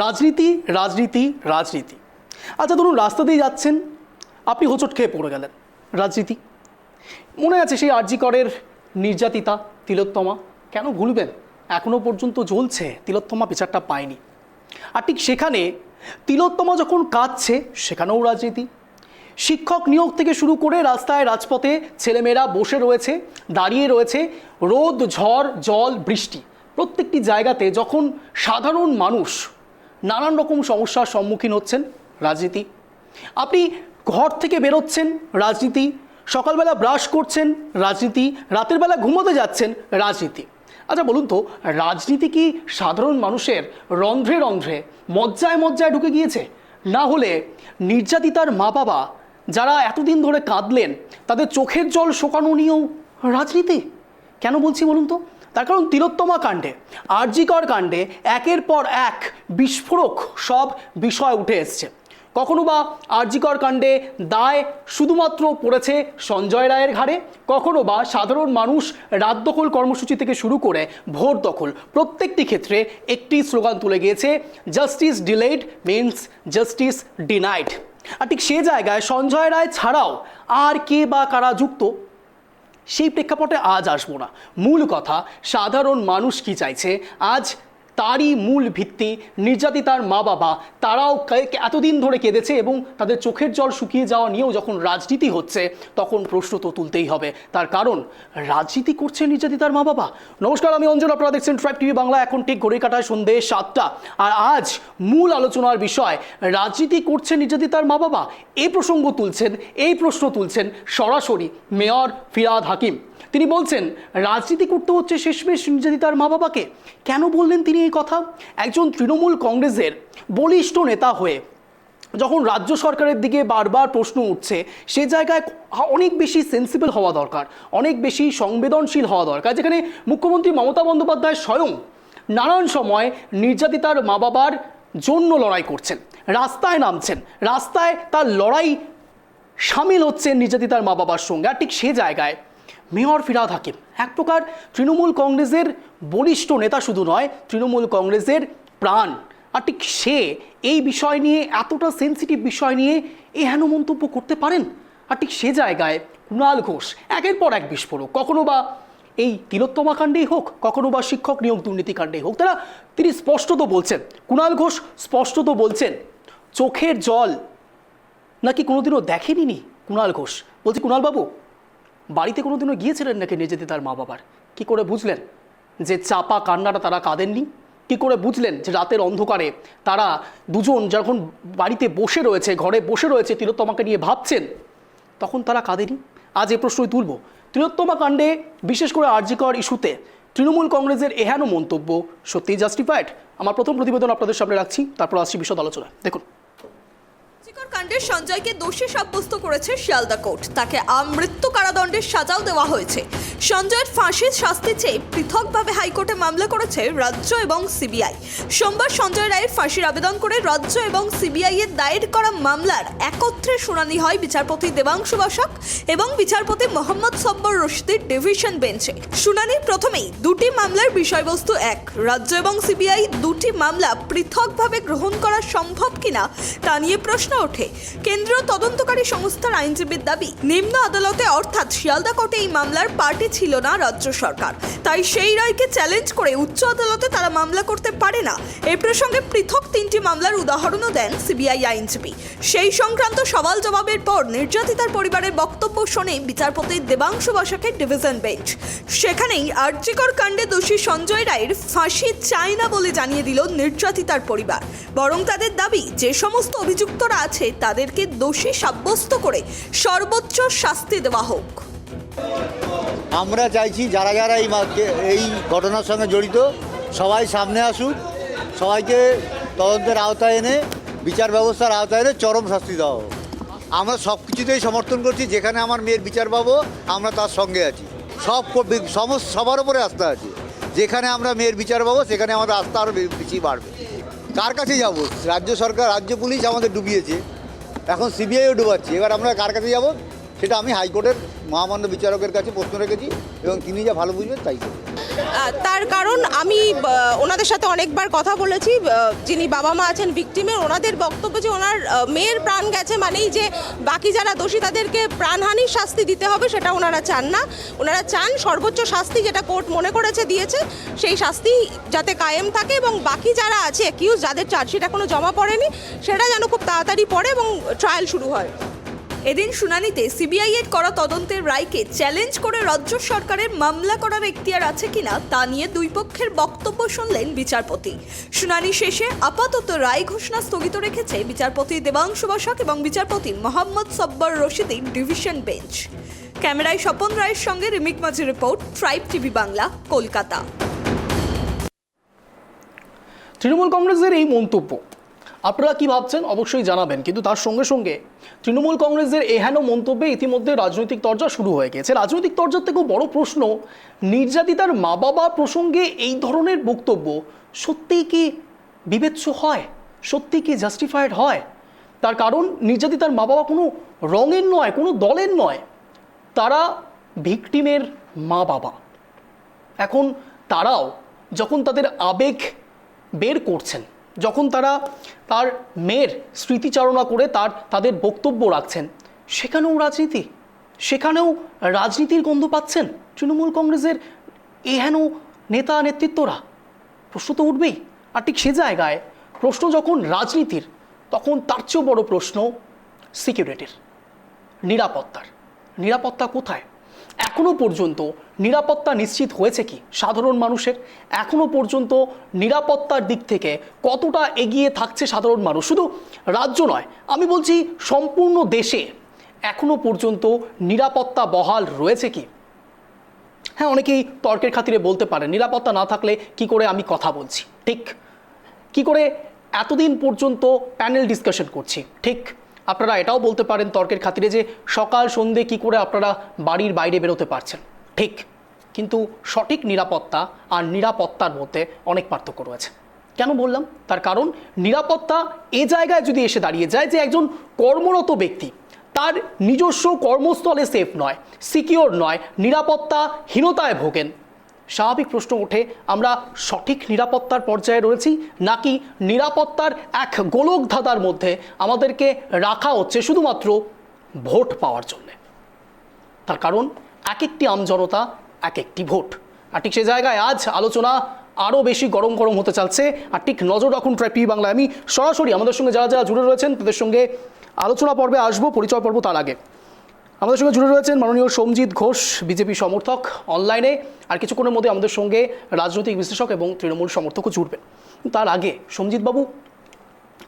রাজনীতি রাজনীতি রাজনীতি। আচ্ছা ধরুন রাস্তা দিয়ে যাচ্ছেন, আপনি হোঁচট খেয়ে পড়ে গেলেন, রাজনীতি। মনে আছে সেই আরজি করের নির্যাতিতা তিলোত্তমা, কেন ভুলবেন, এখনও পর্যন্ত জ্বলছে, তিলোত্তমা বিচারটা পায়নি। আর ঠিক সেখানে তিলোত্তমা যখন কাঁদছে সেখানেও রাজনীতি। শিক্ষক নিয়োগ থেকে শুরু করে রাস্তায় রাজপথে ছেলেমেয়েরা বসে রয়েছে, দাঁড়িয়ে রয়েছে, রোদ ঝড় জল বৃষ্টি প্রত্যেকটি জায়গাতে যখন সাধারণ মানুষ নানান রকম সমস্যার সম্মুখীন হচ্ছেন, রাজনীতি। আপনি ঘর থেকে বেরোচ্ছেন, রাজনীতি। সকালবেলা ব্রাশ করছেন, রাজনীতি। রাতের বেলা ঘুমোতে যাচ্ছেন, রাজনীতি। আচ্ছা বলুন তো, রাজনীতি কি সাধারণ মানুষের রন্ধ্রে রন্ধ্রে মজ্জায় মজ্জায় ঢুকে গিয়েছে? না হলে নির্যাতিতার মা বাবা যারা এতদিন ধরে কাঁদলেন, তাদের চোখের জল শোকানো নিয়েও রাজনীতি? কেন বলছি বলুন তো? তার কারণ তিলোত্তমা কাণ্ডে, আরজি কর কাণ্ডে একের পর এক বিস্ফোরক সব বিষয় উঠে এসছে। কখনো বা আরজি কর কাণ্ডে দায় শুধুমাত্র পড়েছে সঞ্জয় রায়ের ঘাড়ে, কখনো বা সাধারণ মানুষ রাত দখল কর্মসূচি থেকে শুরু করে ভোট দখল প্রত্যেকটি ক্ষেত্রে একটি স্লোগান তুলে গিয়েছে, justice delayed means justice denied. আর ঠিক সে জায়গায় সঞ্জয় রায় ছাড়াও আর কে বা কারা যুক্ত, সেই প্রেক্ষাপটে আজ আসবো না। মূল কথা, সাধারণ মানুষ কি চাইছে আজ তারই মূল ভিত্তি। নির্যাতিতার মা বাবা তারাও এতদিন ধরে কেঁদেছে এবং তাদের চোখের জল শুকিয়ে যাওয়া নিয়েও যখন রাজনীতি হচ্ছে তখন প্রশ্ন তো তুলতেই হবে। তার কারণ রাজনীতি করছে নির্যাতিতার মা বাবা। নমস্কার, আমি অঞ্জন, আপনারা দেখছেন ট্রাইব টিভি বাংলা। এখন ঠিক ঘড়ি কাটায় সন্ধ্যে 7টা। আর আজ মূল আলোচনার বিষয়, রাজনীতি করছে নির্যাতিতার মা বাবা। এই প্রসঙ্গ তুলছেন, এই প্রশ্ন তুলছেন সরাসরি মেয়র ফিরহাদ হাকিম। তিনি বলছেন রাজনীতি করতে হচ্ছে শেষমেশ নির্যাতিতার মা বাবাকে। কেন বললেন তিনি এই কথা? একজন তৃণমূল কংগ্রেসের বলিষ্ঠ নেতা হয়ে যখন রাজ্য সরকারের দিকে বারবার প্রশ্ন উঠছে, সে জায়গায় অনেক বেশি সেন্সিবল হওয়া দরকার, অনেক বেশি সংবেদনশীল হওয়া দরকার। যেখানে মুখ্যমন্ত্রী মমতা বন্দ্যোপাধ্যায় স্বয়ং নানান সময় নির্যাতিতার মা বাবার জন্য লড়াই করছেন, রাস্তায় নামছেন, রাস্তায় তার লড়াই সামিল হচ্ছেন নির্যাতিতার মা বাবার সঙ্গে। আর ঠিক সে জায়গায় মেয়র ফিরহাদ হাকিম এক প্রকার তৃণমূল কংগ্রেসের বলিষ্ঠ নেতা শুধু নয়, তৃণমূল কংগ্রেসের প্রাণ। আর ঠিক সে এই বিষয় নিয়ে, এতটা সেন্সিটিভ বিষয় নিয়ে এহেন মন্তব্য করতে পারেন? আর ঠিক সে জায়গায় কুণাল ঘোষ একের পর এক বিস্ফোরক, কখনো বা এই তিলোত্তমা কাণ্ডেই হোক, কখনো বা শিক্ষক নিয়োগ দুর্নীতি কাণ্ডেই হোক, তিনি স্পষ্টত বলছেন, কুণাল ঘোষ স্পষ্টত বলছেন চোখের জল নাকি কোনোদিনও দেখেনি কুণাল ঘোষ। বলছি কুণালবাবু, বাড়িতে কোনোদিনও গিয়েছিলেন নাকি নির্যাতিতার মা বাবার? কি করে বুঝলেন যে চাপা কান্নাটা তারা কাঁদেননি? কি করে বুঝলেন যে রাতের অন্ধকারে তারা দুজন যখন বাড়িতে বসে রয়েছে, ঘরে বসে রয়েছে, তিলোত্তমাকে নিয়ে ভাবছেন, তখন তারা কাঁদেনি? আজ এই প্রশ্নই তুলব। তিলোত্তমা কাণ্ডে, বিশেষ করে আরজি কর ইস্যুতে তৃণমূল কংগ্রেসের এহেন মন্তব্য সত্যিই জাস্টিফাইড? আমার প্রথম প্রতিবেদন আপনাদের সামনে রাখছি, তারপর আসছি বিশদ আলোচনা। দেখুন, কাণ্ডে সঞ্জয়কে দোষী সাব্যস্ত করেছে শিয়ালদা কোর্ট। তাকে আমৃত্যু কারাদণ্ডের সাজাও দেওয়া হয়েছে। সঞ্জয়ের ফাঁসির শাস্তি চেয়ে পৃথকভাবে হাইকোর্টে মামলা করেছে রাজ্য এবং সিবিআই। সোমবার সঞ্জয় রায়ের ফাঁসির আবেদন করে রাজ্য এবং সিবিআই এর দায়ের করা মামলার একত্রে শুনানি হয় বিচারপতি দেবাংশু বসাক এবং বিচারপতি মোহাম্মদ সব্বর রশিদের ডিভিশন বেঞ্চে। শুনানির প্রথমেই দুটি মামলার বিষয়বস্তু এক। রাজ্য এবং সিবিআই দুটি মামলা পৃথকভাবে গ্রহণ করা সম্ভব কিনা তা নিয়ে প্রশ্ন ওঠে। কেন্দ্রীয় তদন্তকারী সংস্থার আইনজীবীর দাবি, নিম্ন আদালতে অর্থাৎ শিয়ালদা কোর্টে এই মামলার পার্টি ছিল না রাজ্য সরকার, তাই সেই রায়কে চ্যালেঞ্জ করে উচ্চ আদালতে তারা মামলা করতে পারে না। এই প্রসঙ্গে পৃথক তিনটি মামলার উদাহরণও দেন সিবিআই আইনজীবী। সেই সংক্রান্ত সওয়াল জবাবের পর নির্যাতিতার পরিবারের বক্তব্য শোনে বিচারপতি দেবাংশু বসাকের ডিভিশন বেঞ্চ। সেখানেই আরজি কর কাণ্ডে দোষী সঞ্জয় রায়ের ফাঁসি চায় না বলে জানিয়ে দিল নির্যাতিতার পরিবার। বরং তাদের দাবি, যে সমস্ত অভিযুক্তরা আছে তাদেরকে দোষী সাব্যস্ত করে সর্বোচ্চ শাস্তি দেওয়া হোক। আমরা চাইছি যারা যারা এই ঘটনার সঙ্গে জড়িত সবাই সামনে আসুক, সবাইকে তদন্তের আওতায় এনে বিচার ব্যবস্থার আওতায় এনে চরম শাস্তি দেওয়া হোক। আমরা সব কিছুতেই সমর্থন করছি, যেখানে আমার মেয়ের বিচার পাবো আমরা তার সঙ্গে আছি। সবার উপরে আস্থা আছে। যেখানে আমরা মেয়ের বিচার পাবো সেখানে আমাদের আস্থা আরও বেশি বাড়বে। কার কাছে যাব? রাজ্য সরকার, রাজ্য পুলিশ আমাদের ডুবিয়েছে, এখন সিবিআইও ডুবাচ্ছে, এবার আমরা কার কাছে যাব? সেটা আমি হাইকোর্টের মহামান্য বিচারকের কাছে প্রশ্ন রেখেছি এবং তিনি যা ভালো বুঝবেন তাই করবেন। তার কারণ আমি ওনাদের সাথে অনেকবার কথা বলেছি, যিনি বাবা মা আছেন ভিকটিমের, ওনাদের বক্তব্য যে ওনার মেয়ের প্রাণ গেছে মানেই যে বাকি যারা দোষী তাদেরকে প্রাণহানির শাস্তি দিতে হবে সেটা ওনারা চান না। ওনারা চান সর্বোচ্চ শাস্তি যেটা কোর্ট মনে করেছে দিয়েছে সেই শাস্তি যাতে কায়েম থাকে এবং বাকি যারা আছে অ্যাকিউজ যাদের চার্জশিট এখনো জমা পড়েনি সেটা যেন খুব তাড়াতাড়ি পড়ে এবং ট্রায়াল শুরু হয়। এদিন শুনানিতে সিবিআই এর করা তদন্তের রায়কে চ্যালেঞ্জ করে রাজ্য সরকারের মামলা করার এখতিয়ার আছে কিনা তা নিয়ে দুই পক্ষের বক্তব্য শুনলেন বিচারপতি। শুনানি শেষে আপাতত রায় ঘোষণা স্থগিত রেখেছে বিচারপতি দেবাংশু বসাক এবং বিচারপতি মোহাম্মদ সব্বর রশিদের ডিভিশন বেঞ্চ। ক্যামেরায় স্বপন রায়ের সঙ্গে রিমিক মাঝির report, tribe TV Bangla, Kolkata. Trinamool কংগ্রেসের এই মন্তব্য আপনারা কি ভাবছেন অবশ্যই জানাবেন, কিন্তু তার সঙ্গে সঙ্গে তৃণমূল কংগ্রেসের এহেন মন্তব্যে ইতিমধ্যে রাজনৈতিক তরজা শুরু হয়ে গেছে। রাজনৈতিক তরজার থেকেও বড় প্রশ্ন, নির্যাতিতার মা বাবা প্রসঙ্গে এই ধরনের বক্তব্য সত্যিই কি বিবেচ্য হয়, সত্যিই কি জাস্টিফাইড হয়? তার কারণ নির্যাতিতার মা বাবা কোনো রঙের নয়, কোনো দলের নয়, তারা ভিকটিমের মা বাবা। এখন তারাও যখন তাদের আবেগ বের করছেন, যখন তারা তার মেয়ের স্মৃতিচারণা করে তাদের বক্তব্য রাখছেন, সেখানেও রাজনীতি, সেখানেও রাজনীতির গন্ধ পাচ্ছেন তৃণমূল কংগ্রেসের এহেন নেতা নেতৃত্বরা। প্রশ্ন তো উঠবেই। আর ঠিক সে জায়গায় প্রশ্ন যখন রাজনীতির, তখন তার চেয়েও বড় প্রশ্ন সিকিউরিটির, নিরাপত্তার। নিরাপত্তা কোথায়? এখনো পর্যন্ত নিরাপত্তা নিশ্চিত হয়েছে কি সাধারণ মানুষের? এখনো পর্যন্ত নিরাপত্তার দিক থেকে কতটা এগিয়ে থাকছে সাধারণ মানুষ? শুধু রাজ্য নয়, আমি বলছি সম্পূর্ণ দেশে এখনো পর্যন্ত নিরাপত্তা বহাল রয়েছে কি? হ্যাঁ, অনেকেই তর্কের খাতিরে বলতে পারেন নিরাপত্তা না থাকলে কি করে আমি কথা বলছি, ঠিক কি করে এতদিন পর্যন্ত প্যানেল ডিসকাশন করছি, ঠিক আপনারা এটাও বলতে পারেন তর্কের খাতিরে যে সকাল সন্ধে কি করে আপনারা বাড়ির বাইরে বেরোতে পারছেন, ঠিক। কিন্তু সঠিক নিরাপত্তা আর নিরাপত্তার মধ্যে অনেক পার্থক্য রয়েছে। কেন বললাম? তার কারণ নিরাপত্তা এ জায়গায় যদি এসে দাঁড়িয়ে যায় যে একজন কর্মরত ব্যক্তি তার নিজস্ব কর্মস্থলে সেফ নয়, সিকিওর নয়, নিরাপত্তাহীনতায় ভোগেন, স্বাভাবিক প্রশ্ন ওঠে আমরা সঠিক নিরাপত্তার পর্যায়ে রয়েছি নাকি নিরাপত্তার এক গোলক ধাঁধার মধ্যে আমাদেরকে রাখা হচ্ছে শুধুমাত্র ভোট পাওয়ার জন্যে। তার কারণ এক একটি আমজনতা এক একটি ভোট। আর ঠিক সে জায়গায় আজ আলোচনা আরও বেশি গরম গরম হতে চলছে। আর ঠিক নজর রাখুন ট্রাইব টিভি বাংলায়। আমি সরাসরি আমাদের সঙ্গে যারা যারা জুড়ে রয়েছেন তাদের সঙ্গে আলোচনা পর্বে আসবো, পরিচয় পর্ব তার আগে আমাদের সঙ্গে জুড়ে রয়েছেন মাননীয় সোমজিৎ ঘোষ, বিজেপি সমর্থক অনলাইনে। আর কিছুক্ষণের মধ্যে আমাদের সঙ্গে রাজনৈতিক বিশ্লেষক এবং তৃণমূল সমর্থকও জুড়বেন। তার আগে সোমজিৎবাবু,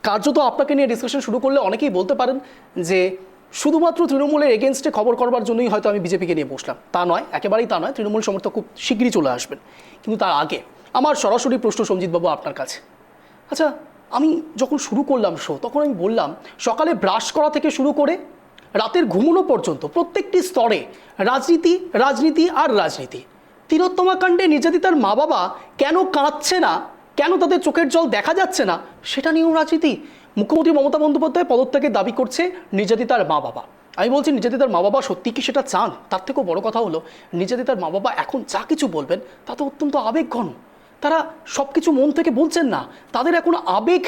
কার্যত আপনাকে নিয়ে ডিসকাশন শুরু করলে অনেকেই বলতে পারেন যে শুধুমাত্র তৃণমূলের এগেনস্টে খবর করবার জন্যই হয়তো আমি বিজেপিকে নিয়ে বসলাম। তা নয়, একেবারেই তা নয়। তৃণমূল সমর্থক খুব শীঘ্রই চলে আসবেন। কিন্তু তার আগে আমার সরাসরি প্রশ্ন সোমজিৎবাবু আপনার কাছে। আচ্ছা, আমি যখন শুরু করলাম শো তখন আমি বললাম সকালে ব্রাশ করা থেকে শুরু করে রাতের ঘুমানো পর্যন্ত প্রত্যেকটি স্তরে রাজনীতি, রাজনীতি আর রাজনীতি। তিলোত্তমা কাণ্ডে নির্যাতিতার মা বাবা কেন কাঁদছে না, কেন তাদের চোখের জল দেখা যাচ্ছে না, সেটা নিয়েও রাজনীতি। মুখ্যমন্ত্রী মমতা বন্দ্যোপাধ্যায় পদত্যাগের দাবি করছে নির্যাতিতার মা বাবা। আমি বলছি নির্যাতিতার মা বাবা সত্যি কি সেটা চান? তার থেকেও বড় কথা হলো নির্যাতিতার মা বাবা এখন যা কিছু বলবেন তা তো অত্যন্ত আবেগঘন। তারা সব কিছু মন থেকে বলছেন না, তাদের এখন আবেগ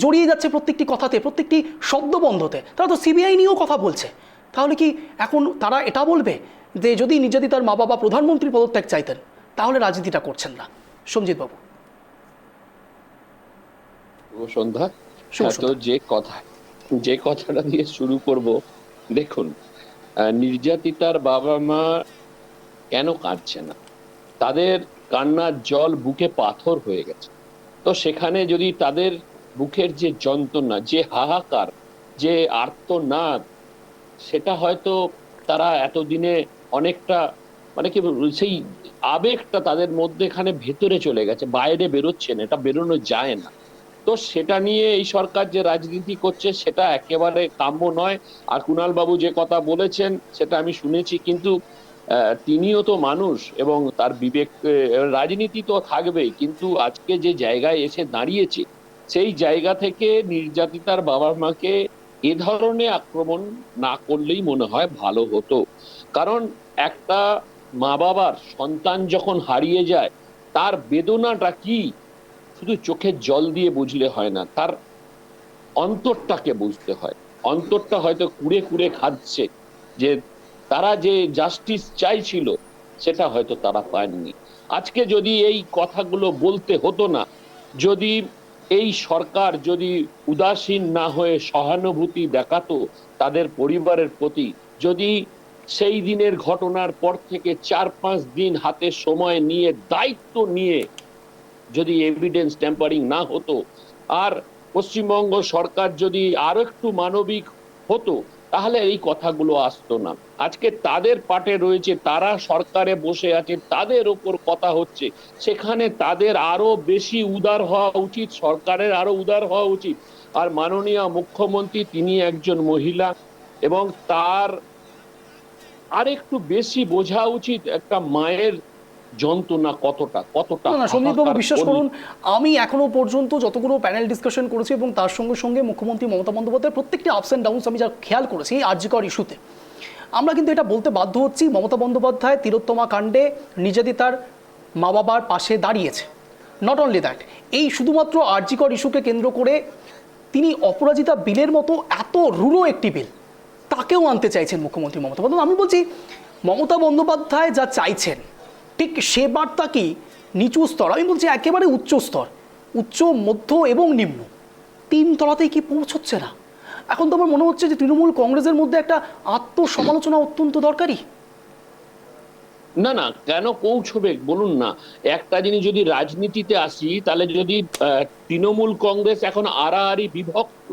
জড়িয়ে যাচ্ছে প্রত্যেকটি কথাতে, প্রত্যেকটি শব্দবন্ধতে। তারা তো সিবিআই নিয়েও কথা বলছে। তাহলে কি এখন তারা এটা বলবে যে যদি নির্যাতিতার মা বাবা প্রধানমন্ত্রী পদত্যাগ চাইতেন তাহলে রাজনীতিটা করছেন না? সোমজিৎ বাবু। সন্ধ্যা, তো যে কথাটা দিয়ে শুরু করব, দেখুন নির্যাতিতার বাবা মা কেন কাঁদছে না? তাদের কান্নার জল বুকে পাথর হয়ে গেছে। তো সেখানে যদি তাদের বুকের যে যন্ত্রণা, যে হাহাকার, যে আর্তনাদ, সেটা হয়তো তারা এতদিনে অনেকটা মানে কি সেই আবেগটা তাদের মধ্যে এখানে ভেতরে চলে গেছে, বাইরে বেরোচ্ছে না, এটা বেরোনো যায় না। তো সেটা নিয়ে এই সরকার যে রাজনীতি করছে সেটা একেবারে কাম্য নয়। আর কুণাল বাবু যে কথা বলেছেন সেটা আমি শুনেছি, কিন্তু তিনিও তো মানুষ এবং তার বিবেক, রাজনীতি তো থাকবেই, কিন্তু আজকে যে জায়গায় এসে দাঁড়িয়েছে সেই জায়গা থেকে নির্যাতিতার বাবা মাকে এ ধরনের আক্রমণ না করলেই মনে হয় ভালো হতো। কারণ একটা মা বাবার সন্তান যখন হারিয়ে যায় তার বেদনাটা কি শুধু চোখের জল দিয়ে বুঝলে হয় না, তার অন্তরটাকে বুঝতে হয়। অন্তরটা হয়তো কুড়ে কুড়ে খাচ্ছে, যে তারা যে জাস্টিস চাইছিল সেটা হয়তো তারা পায়নি। আজকে যদি এই কথাগুলো বলতে হতো না, যদি এই সরকার যদি উদাসীন না হয়ে সহানুভূতি দেখাতো তাদের পরিবারের প্রতি, যদি সেই দিনের ঘটনার পর থেকে 4-5 দিন হাতে সময় নিয়ে দায়িত্ব নিয়ে যদি এভিডেন্স ট্যাম্পারিং না হতো, আর পশ্চিমবঙ্গ সরকার যদি আরো একটু মানবিক হতো, তাহলে এই কথাগুলো আসতো না। আজকে তাদের পাটে রয়েছে, তারা সরকারে বসে আছে, তাদের ওপর কথা হচ্ছে, সেখানে তাদের আরো বেশি উদার হওয়া উচিত, সরকারের আরো উদার হওয়া উচিত। আর মাননীয় মুখ্যমন্ত্রী তিনি একজন মহিলা, এবং তার আরেকটু বেশি বোঝা উচিত একটা মায়ের যন্ত্রণা কতটা কতটা। না না সন্দীপবাবু, হাহাকার বিশ্বাস করি। করুন, আমি এখনো পর্যন্ত যতগুলো প্যানেল ডিসকাশন করেছি এবং তার সঙ্গে সঙ্গে মুখ্যমন্ত্রী মমতা বন্দ্যোপাধ্যায়ের প্রত্যেকটি আপস অ্যান্ড ডাউনস আমি যা খেয়াল করেছি এই আরজি কর ইস্যুতে, আমরা কিন্তু এটা বলতে বাধ্য হচ্ছি, মমতা বন্দ্যোপাধ্যায় তিলোত্তমা কাণ্ডে নির্যাতিতার মা বাবার পাশে দাঁড়িয়েছে। নট অনলি দ্যাট, এই শুধুমাত্র আরজি কর ইস্যুকে কেন্দ্র করে তিনি অপরাজিতা বিলের মতো এত রূঢ় একটি বিল তাকেও আনতে চাইছেন মুখ্যমন্ত্রী মমতা বন্দ্যোপাধ্যায়। আমি বলছি মমতা বন্দ্যোপাধ্যায় যা চাইছেন ঠিক সে বার্তা কি নিচু স্তর, আমি বলছি একেবারে উচ্চ স্তর, উচ্চ মধ্য এবং নিম্ন তিন তলাতেই কি পৌঁছচ্ছে না? এখন তো আমার মনে হচ্ছে যে তৃণমূল কংগ্রেসের মধ্যে একটা আত্মসমালোচনা অত্যন্ত দরকারি। না না, কেন পৌঁছবে বলুন না। একটা জিনিস, যদি রাজনীতিতে আসি, তাহলে যদি তৃণমূল কংগ্রেস এখন আড়াআড়ি বিভক্ত,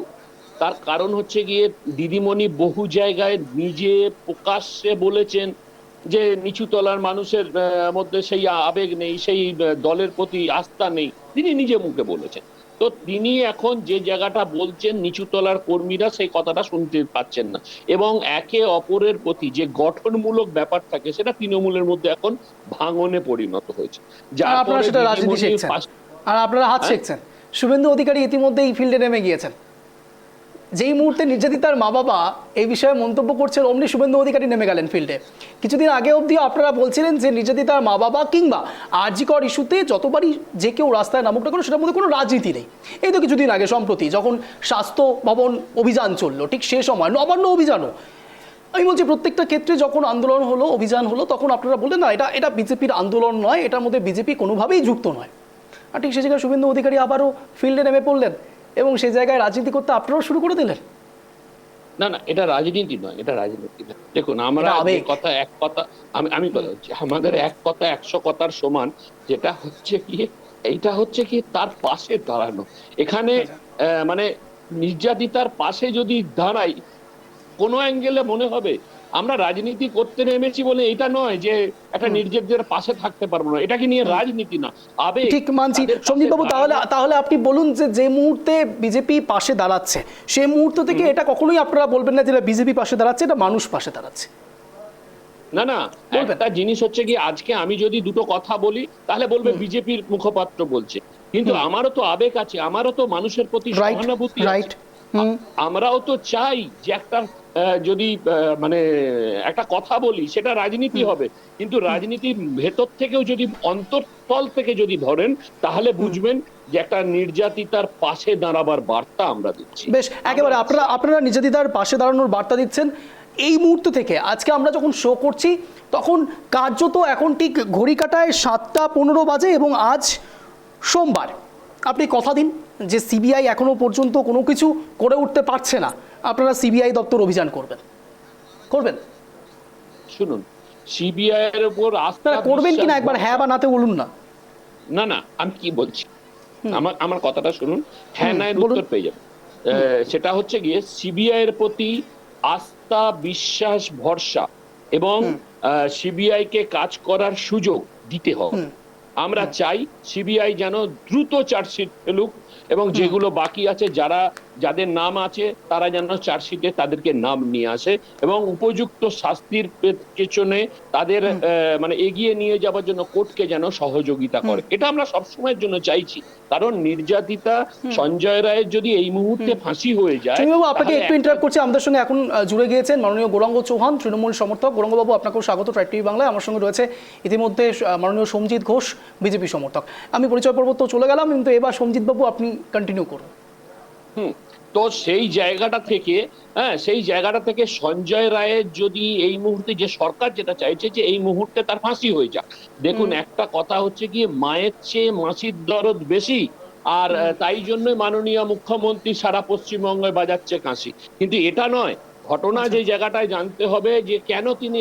তার কারণ হচ্ছে গিয়ে দিদিমণি বহু জায়গায় নিজে প্রকাশ্যে বলেছেন যে নিচু তলার মানুষের মধ্যে সেই আবেগ নেই, সেই দলের প্রতি আস্থা নেই, তিনি নিজে মুখে বলেছেন। তো তিনি এখন যে জায়গাটা বলছেন নিচু তলার কর্মীরা সেই কথাটা শুনতে পাচ্ছেন না, এবং একে অপরের প্রতি যে গঠনমূলক ব্যাপার থাকে সেটা তৃণমূলের মধ্যে এখন ভাঙনে পরিণত হয়েছে। আর আপনারা সেটা রাজনীতি শিখছেন, আর আপনারা হাত শিখছেন। শুভেন্দু অধিকারী ইতিমধ্যে এই ফিল্ডে নেমে গিয়েছেন। যেই মুহূর্তে নির্যাতিতার মা বাবা এই বিষয়ে মন্তব্য করছেন, অমনি শুভেন্দু অধিকারী নেমে গেলেন ফিল্ডে। কিছুদিন আগে অবধিও আপনারা বলছিলেন যে নির্যাতিতার মা বাবা কিংবা আরজি কর ইস্যুতে যতবারই যে কেউ রাস্তায় নামুক না কেন সেটার মধ্যে কোনো রাজনীতি নেই। এই তো কিছুদিন আগে সম্প্রতি যখন স্বাস্থ্য ভবন অভিযান চললো, ঠিক সে সময় নবান্ন অভিযানও, আমি বলছি প্রত্যেকটা ক্ষেত্রে যখন আন্দোলন হলো, অভিযান হলো, তখন আপনারা বললেন না এটা বিজেপির আন্দোলন নয়, এটার মধ্যে বিজেপি কোনোভাবেই যুক্ত নয়। আর ঠিক সেই জায়গায় শুভেন্দু অধিকারী আবারও ফিল্ডে নেমে পড়লেন এবং সেই জায়গায় রাজনীতি করতে আপনারাও শুরু করে দিলেন। না না, এটা রাজনীতি নয়, এটা রাজনীতি নয়। দেখুন, আমরা কথা এক কথা, আমি কথা হচ্ছে আমাদের এক কথা 100 কথার সমান, যেটা হচ্ছে কি এইটা হচ্ছে কি তার পাশে দাঁড়ানো। এখানে মানে নির্যাতিতার পাশে যদি দাঁড়াই, কোনো অ্যাঙ্গেলে মনে হবে আমরা রাজনীতি করতে নেমেছি বলে এটা নয় যে একটা নির্যাতিতার পাশে থাকতে পারবো না, এটাকে নিয়ে রাজনীতি না, আবেগ। ঠিক মানছি সন্দীপবাবু, তাহলে আপনি বলুন যে মুহূর্তে বিজেপি পাশে দাঁড়াচ্ছে সেই মুহূর্ত থেকে এটা কখনোই আপনারা বলবেন না যে বিজেপি পাশে দাঁড়াচ্ছে, এটা মানুষ পাশে দাঁড়াচ্ছে। না না, একটা জিনিস হচ্ছে কি, আজকে আমি যদি দুটো কথা বলি তাহলে বলবে বিজেপির মুখপাত্র বলছে, কিন্তু আমারও তো আবেগ আছে, আমারও তো মানুষের প্রতি সহানুভূতি আছে। আমরাও তো চাই যে একটা যদি মানে একটা কথা বলি সেটা রাজনীতি হবে, কিন্তু রাজনীতির ভেতর থেকেও যদি অন্তঃস্থল থেকে যদি ধরেন তাহলে বুঝবেন যে একটা নির্যাতিতার পাশে দাঁড়াবার বার্তা আমরা দিচ্ছি। বেশ, একেবারে আপনারা নির্যাতিতার পাশে দাঁড়ানোর বার্তা দিচ্ছেন। এই মুহূর্ত থেকে আজকে আমরা যখন শো করছি তখন কার্যত এখন ঠিক ঘড়ি কাটায় 7টা 15 বাজে এবং আজ সোমবার। আপনি কথা দিন যে সিবিআই এখনো পর্যন্ত কোনো কিছু করে উঠতে পারছে না, আপনারা সিবিআই দপ্তর অভিযান করবেন। শুনুন, সিবিআই এর উপর আস্থা করবেন কিনা একবার হ্যাঁ বা নাতে বলুন না। না না, আমি কি বলছি, আমার কথাটা শুনুন, হ্যাঁ না এর উত্তর পেয়ে যাবেন। সেটা হচ্ছে গিয়ে সিবিআই এর প্রতি আস্থা, বিশ্বাস, ভরসা এবং সিবিআই কে কাজ করার সুযোগ দিতে হবে। আমরা চাই সিবিআই যেন দ্রুত চার্জশিট ফেলুক এবং যেগুলো বাকি আছে, যারা যাদের নাম আছে তারা যেন চার্জশিটে তাদেরকে নাম নিয়ে আসে এবং উপযুক্ত শাস্তির পেছনে তাদের মানে এগিয়ে নিয়ে যাওয়ার জন্য কোর্টকে যেন সহযোগিতা করে। এটা আমরা সবসময়ের জন্য চাইছি, কারণ নির্যাতিতা সঞ্জয় রায়ের যদি এই মুহূর্তে ফাঁসি হয়ে যায়। চন্দ্রবাবু, আপনাকে একটু ইন্টারাপ্ট করছি, আমাদের সঙ্গে এখন জুড়ে গিয়েছেন মাননীয় গৌরাঙ্গ চৌহান, তৃণমূল সমর্থক। গৌরাঙ্গবাবু, আপনাকেও স্বাগত ট্রাইব টিভি বাংলায়। আমার সঙ্গে রয়েছে ইতিমধ্যে মাননীয় সমজিৎ ঘোষ, বিজেপি সমর্থক। আমি পরিচয় পর্ব তো চলে গেলাম, কিন্তু এবার সমজিৎ বাবু আপনি কন্টিনিউ করুন। তো সেই জায়গাটা থেকে সঞ্জয় রায়ের যদি এই মুহূর্তে, যে সরকার যেটা চাইছে যে এই মুহূর্তে তার ফাঁসি হয়ে যাক। দেখুন, একটা কথা হচ্ছে কি, মায়ের চেয়ে মাসির দরদ বেশি, আর তাই জন্য মাননীয় মুখ্যমন্ত্রী সারা পশ্চিমবঙ্গে বাজাচ্ছে কাশি। কিন্তু এটা নয়, ঘটনা যে জায়গাটায় জানতে হবে যে কেন তিনি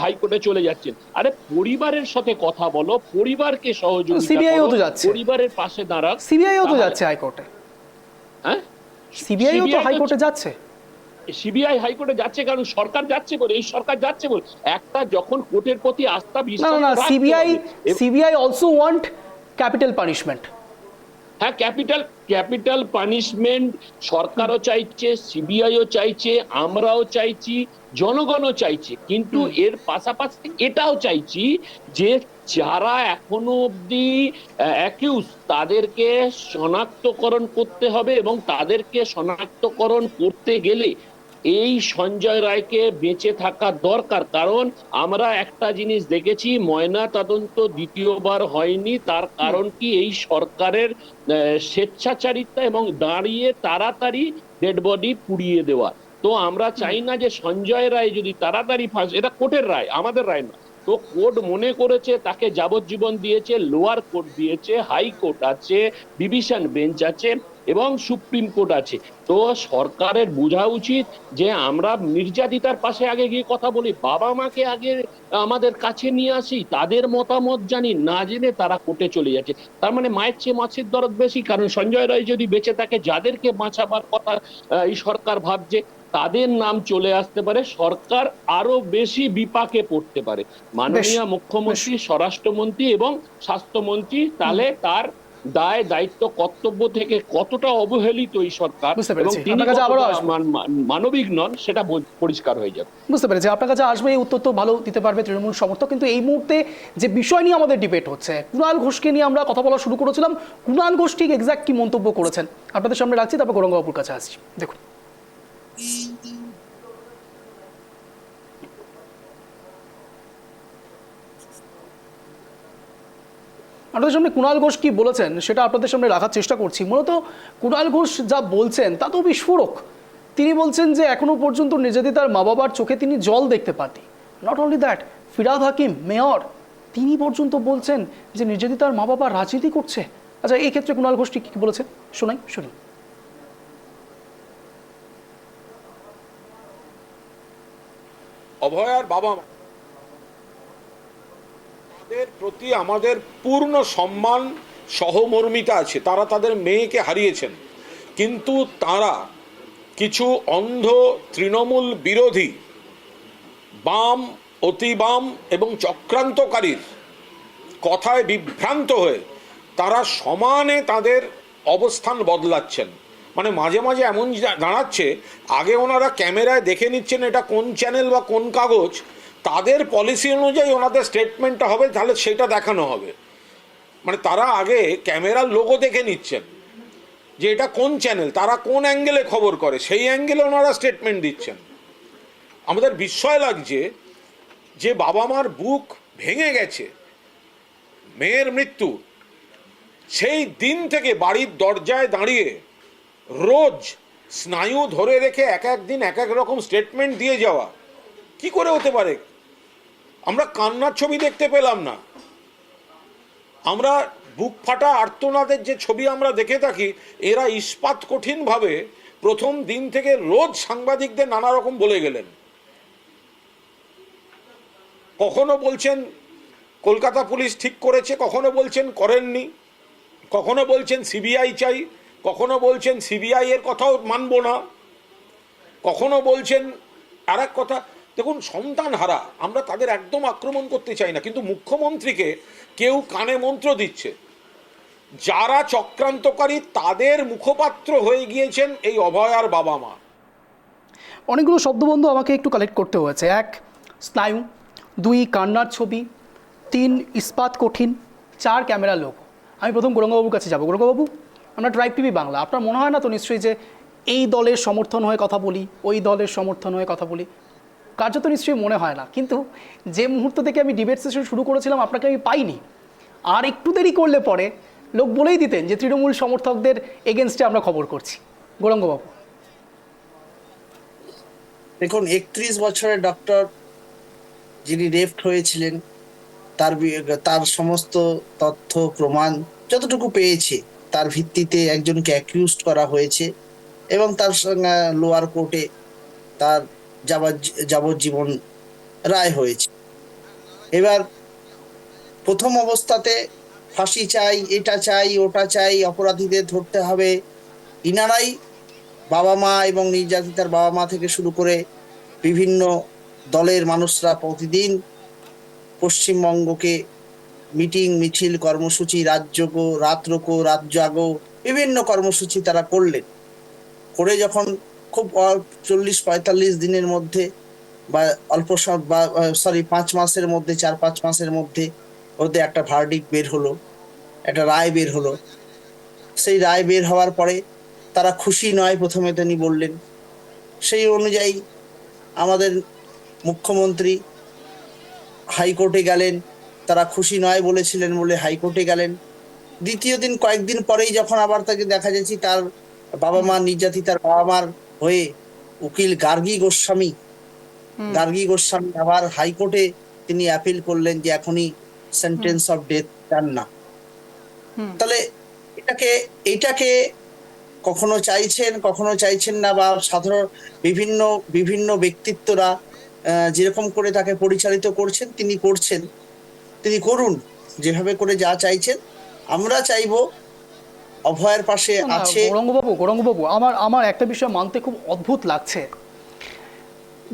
হাইকোর্টে চলে যাচ্ছেন। আরে পরিবারের সাথে কথা বলো, পরিবারকে সহযোগিতা করো, পরিবারের পাশে দাঁড়াও। সিবিআইও তো যাচ্ছে হাইকোর্টে। হ্যাঁ, সিবিআইও তো হাইকোর্টে যাচ্ছে। সিবিআই হাইকোর্টে যাচ্ছে কারণ সরকার যাচ্ছে বলে, এই সরকার যাচ্ছে বলে। একটা যখন কোর্টের প্রতি আস্থা বিশ্বাস, না, CBI also want capital punishment. হ্যাঁ, ক্যাপিটাল পানিশমেন্ট সরকারও চাইছে, সিবিআইও চাইছে, আমরাও চাইছি, জনগণও চাইছে। কিন্তু এর পাশাপাশি এটাও চাইছি যে যারা এখনো অবধি অ্যাকিউজ তাদেরকে শনাক্তকরণ করতে হবে, এবং তাদেরকে শনাক্তকরণ করতে গেলে এই সঞ্জয় রায়কে বেঁচে থাকা দরকার। কারণ আমরা একটা জিনিস দেখেছি, ময়না তদন্ত দ্বিতীয়বার হয়নি। তার কারণ কি, এই সরকারের স্বেচ্ছাচারিতা এবং দাঁড়িয়ে তাড়াতাড়ি ডেড বডি পুড়িয়ে দেওয়া। তো আমরা চাই না যে সঞ্জয় রায় যদি তাড়াতাড়ি ফাঁসি, এটা কোর্টের রায়, আমাদের রায় না। তো কোর্ট মনে করেছে তাকে যাবজ্জীবন দিয়েছে, লোয়ার কোর্ট দিয়েছে, হাইকোর্ট আছে, ডিভিশন বেঞ্চ আছে এবং সুপ্রিম কোর্ট আছে। তো সরকারের বোঝা উচিত যে আমরা নির্যাতিতার পাশে আগে গিয়ে কথা বলি, বাবা মাকে আগে আমাদের কাছে নিয়ে আসি, তাদের মতামত জানি, না জেনে তারা কোর্টে চলে যাচ্ছে। তার মানে মায়ের চেয়ে মাছের দরদ বেশি। কারণ সঞ্জয় রায় যদি বেঁচে থাকে, যাদেরকে বাঁচাবার কথা এই সরকার ভাবছে, তাদের নাম চলে আসতে পারে, সরকার আরো বেশি বিপাকে পড়তে পারে। মাননীয় মুখ্যমন্ত্রী, স্বরাষ্ট্রমন্ত্রী এবং স্বাস্থ্যমন্ত্রী তাহলে তার দায় দায়িত্ব কর্তব্য থেকে কতটা অবহেলিত এই সরকার এবং তিনি মানবিক নন, সেটা পরিষ্কার হয়ে যাবে। বুঝতে পেরেছি, আপনার কাছে আসবে, এই উত্তর তো ভালো দিতে পারবে তৃণমূল সমর্থক। কিন্তু এই মুহূর্তে যে বিষয় নিয়ে আমাদের ডিবেট হচ্ছে, কুণাল ঘোষকে নিয়ে আমরা কথা বলা শুরু করেছিলাম। কুণাল ঘোষ ঠিক এক্সাক্ট কি মন্তব্য করেছেন আপনাদের সামনে রাখছি, তারপর গৌরাঙ্গবাবুর কাছে আসছি। দেখুন, আপনাদের সামনে কুণাল ঘোষ কি বলেছেন সেটা আপনাদের সামনে রাখার চেষ্টা করছি। মূলত কুণাল ঘোষ যা বলছেন তা তো বিস্ফোরক। তিনি বলছেন যে এখনো পর্যন্ত নির্যাতিতার মা বাবার চোখে তিনি জল দেখতে পাননি। Not only that, Firhad Hakim mayor তিনি পর্যন্ত বলছেন যে নির্যাতিতার মা বাবা রাজনীতি করছে। আচ্ছা, এই ক্ষেত্রে কুণাল ঘোষ ঠিক কি বলেছে শুনি। অভয়ার বাবা মাদের প্রতি আমাদের পূর্ণ সম্মান, সহমর্মিতা আছে। তারা তাদের মেয়েকে হারিয়েছেন, কিন্তু তারা কিছু অন্ধ তৃণমূল বিরোধী বাম, অতি বাম এবং চক্রান্তকারীর কথায় বিভ্রান্ত হয়ে তারা সমানে তাদের অবস্থান বদলাচ্ছেন। মানে মাঝে মাঝে এমন দাঁড়াচ্ছে, আগে ওনারা ক্যামেরায় দেখে নিচ্ছেন এটা কোন চ্যানেল বা কোন কাগজ, তাদের পলিসি অনুযায়ী ওনাদের স্টেটমেন্টটা হবে, তাহলে সেটা দেখানো হবে। মানে তারা আগে ক্যামেরার লোগো দেখে নিচ্ছেন যে এটা কোন চ্যানেল, তারা কোন অ্যাঙ্গেলে খবর করে, সেই অ্যাঙ্গেলে ওনারা স্টেটমেন্ট দিচ্ছেন। আমাদের বিস্ময় লাগছে যে বাবা মার বুক ভেঙে গেছে মেয়ের মৃত্যু, সেই দিন থেকে বাড়ির দরজায় দাঁড়িয়ে রোজ স্নায়ু ধরে রেখে এক এক দিন এক এক রকম স্টেটমেন্ট দিয়ে যাওয়া কি করে হতে পারে? আমরা কান্নার ছবি দেখতে পেলাম না, আমরা বুক ফাটা আর্তনাদের যে ছবি আমরা দেখে থাকি। এরা ইস্পাত কঠিনভাবে প্রথম দিন থেকে রোজ সাংবাদিকদের নানা রকম বলে গেলেন। কখনো বলছেন কলকাতা পুলিশ ঠিক করেছে, কখনো বলছেন করেননি, কখনো বলছেন সিবিআই চাই, কখনো বলছেন সিবিআই এর কথাও মানব না, কখনো বলছেন আর এক কথা। দেখুন, সন্তান হারা, আমরা তাদের একদম আক্রমণ করতে চাই না, কিন্তু মুখ্যমন্ত্রীকে কেউ কানে মন্ত্র দিচ্ছে যারা চক্রান্তকারী তাদের মুখপাত্র হয়ে গিয়েছেন এই অভয়ার বাবা মা। অনেকগুলো শব্দবন্ধ আমাকে একটু কালেক্ট করতে হয়েছে। 1 স্নায়ু, 2 কান্নার ছবি, 3 ইস্পাত কঠিন, 4 ক্যামেরা লোক। আমি প্রথম গৌরাঙ্গবাবুর কাছে যাব। গৌরাঙ্গবাবু, আমরা ট্রাইব টিভি বাংলা, আপনার মনে হয় না তো নিশ্চয়ই যে এই দলের সমর্থন হয়ে কথা বলি, ওই দলের সমর্থন হয়ে কথা বলি? কার্যত নিশ্চয়ই মনে হয় না, কিন্তু যে মুহূর্ত থেকে আমি ডিবেট সেশন শুরু করেছিলাম আপনাকে আমি পাইনি। আর একটু দেরি করলে পরে লোক বলেই দিতেন যে তৃণমূল সমর্থকদের এগেনস্টে আমরা খবর করছি। গৌরাঙ্গবাবু, দেখুন, 31 বছরের ডক্টর যিনি রেফট হয়েছিলেন, তার সমস্ত তথ্য প্রমাণ যতটুকু পেয়েছে তার ভিত্তিতে একজনকে অ্যাকিউজড করা হয়েছে এবং তার সঙ্গে লোয়ার কোর্টে তার যাবজ্জীবন রায় হয়েছে। এবার প্রথম অবস্থাতে ফাঁসি চাই, এটা চাই, ওটা চাই, অপরাধীদের ধরতে হবে, ইনারাই বাবা মা এবং নির্যাতিতার বাবা মা থেকে শুরু করে বিভিন্ন দলের মানুষরা প্রতিদিন পশ্চিমবঙ্গকে মিটিং, মিছিল, কর্মসূচি, রাত জাগো বিভিন্ন কর্মসূচি তারা করলেন। করে যখন খুব 40-45 দিনের মধ্যে বা 5 মাসের মধ্যে, 4-5 মাসের মধ্যে ওদের একটা ভার্ডিক্ট বের হলো, একটা রায় বের হলো। সেই রায় বের হওয়ার পরে তারা খুশি নয়, প্রথমে তিনি বললেন। সেই অনুযায়ী আমাদের মুখ্যমন্ত্রী হাইকোর্টে গেলেন, তারা খুশি নয় বলেছিলেন বলে হাইকোর্টে গেলেন। দ্বিতীয় দিন, কয়েকদিন পরেই যখন আবার তাকে দেখা যাচ্ছে, তার বাবা মা, নির্যাতিতার বাবা মার হয়ে উকিল গার্গী গোস্বামী আবার হাইকোর্টে তিনি অ্যাপিল করলেন যে এখনই সেন্টেন্স অফ ডেথ চান না। তাহলে এটাকে কখনো চাইছেন না, বা সাধারণ বিভিন্ন ব্যক্তিত্বরা যেরকম করে তাকে পরিচালিত করছেন, তিনি করুন, যেভাবে করে যা চাইছেন। আমরা চাইবো অভয়ের পাশে আছে। গৌরাঙ্গবাবু, আমার একটা বিষয় মানতে খুব অদ্ভুত লাগছে।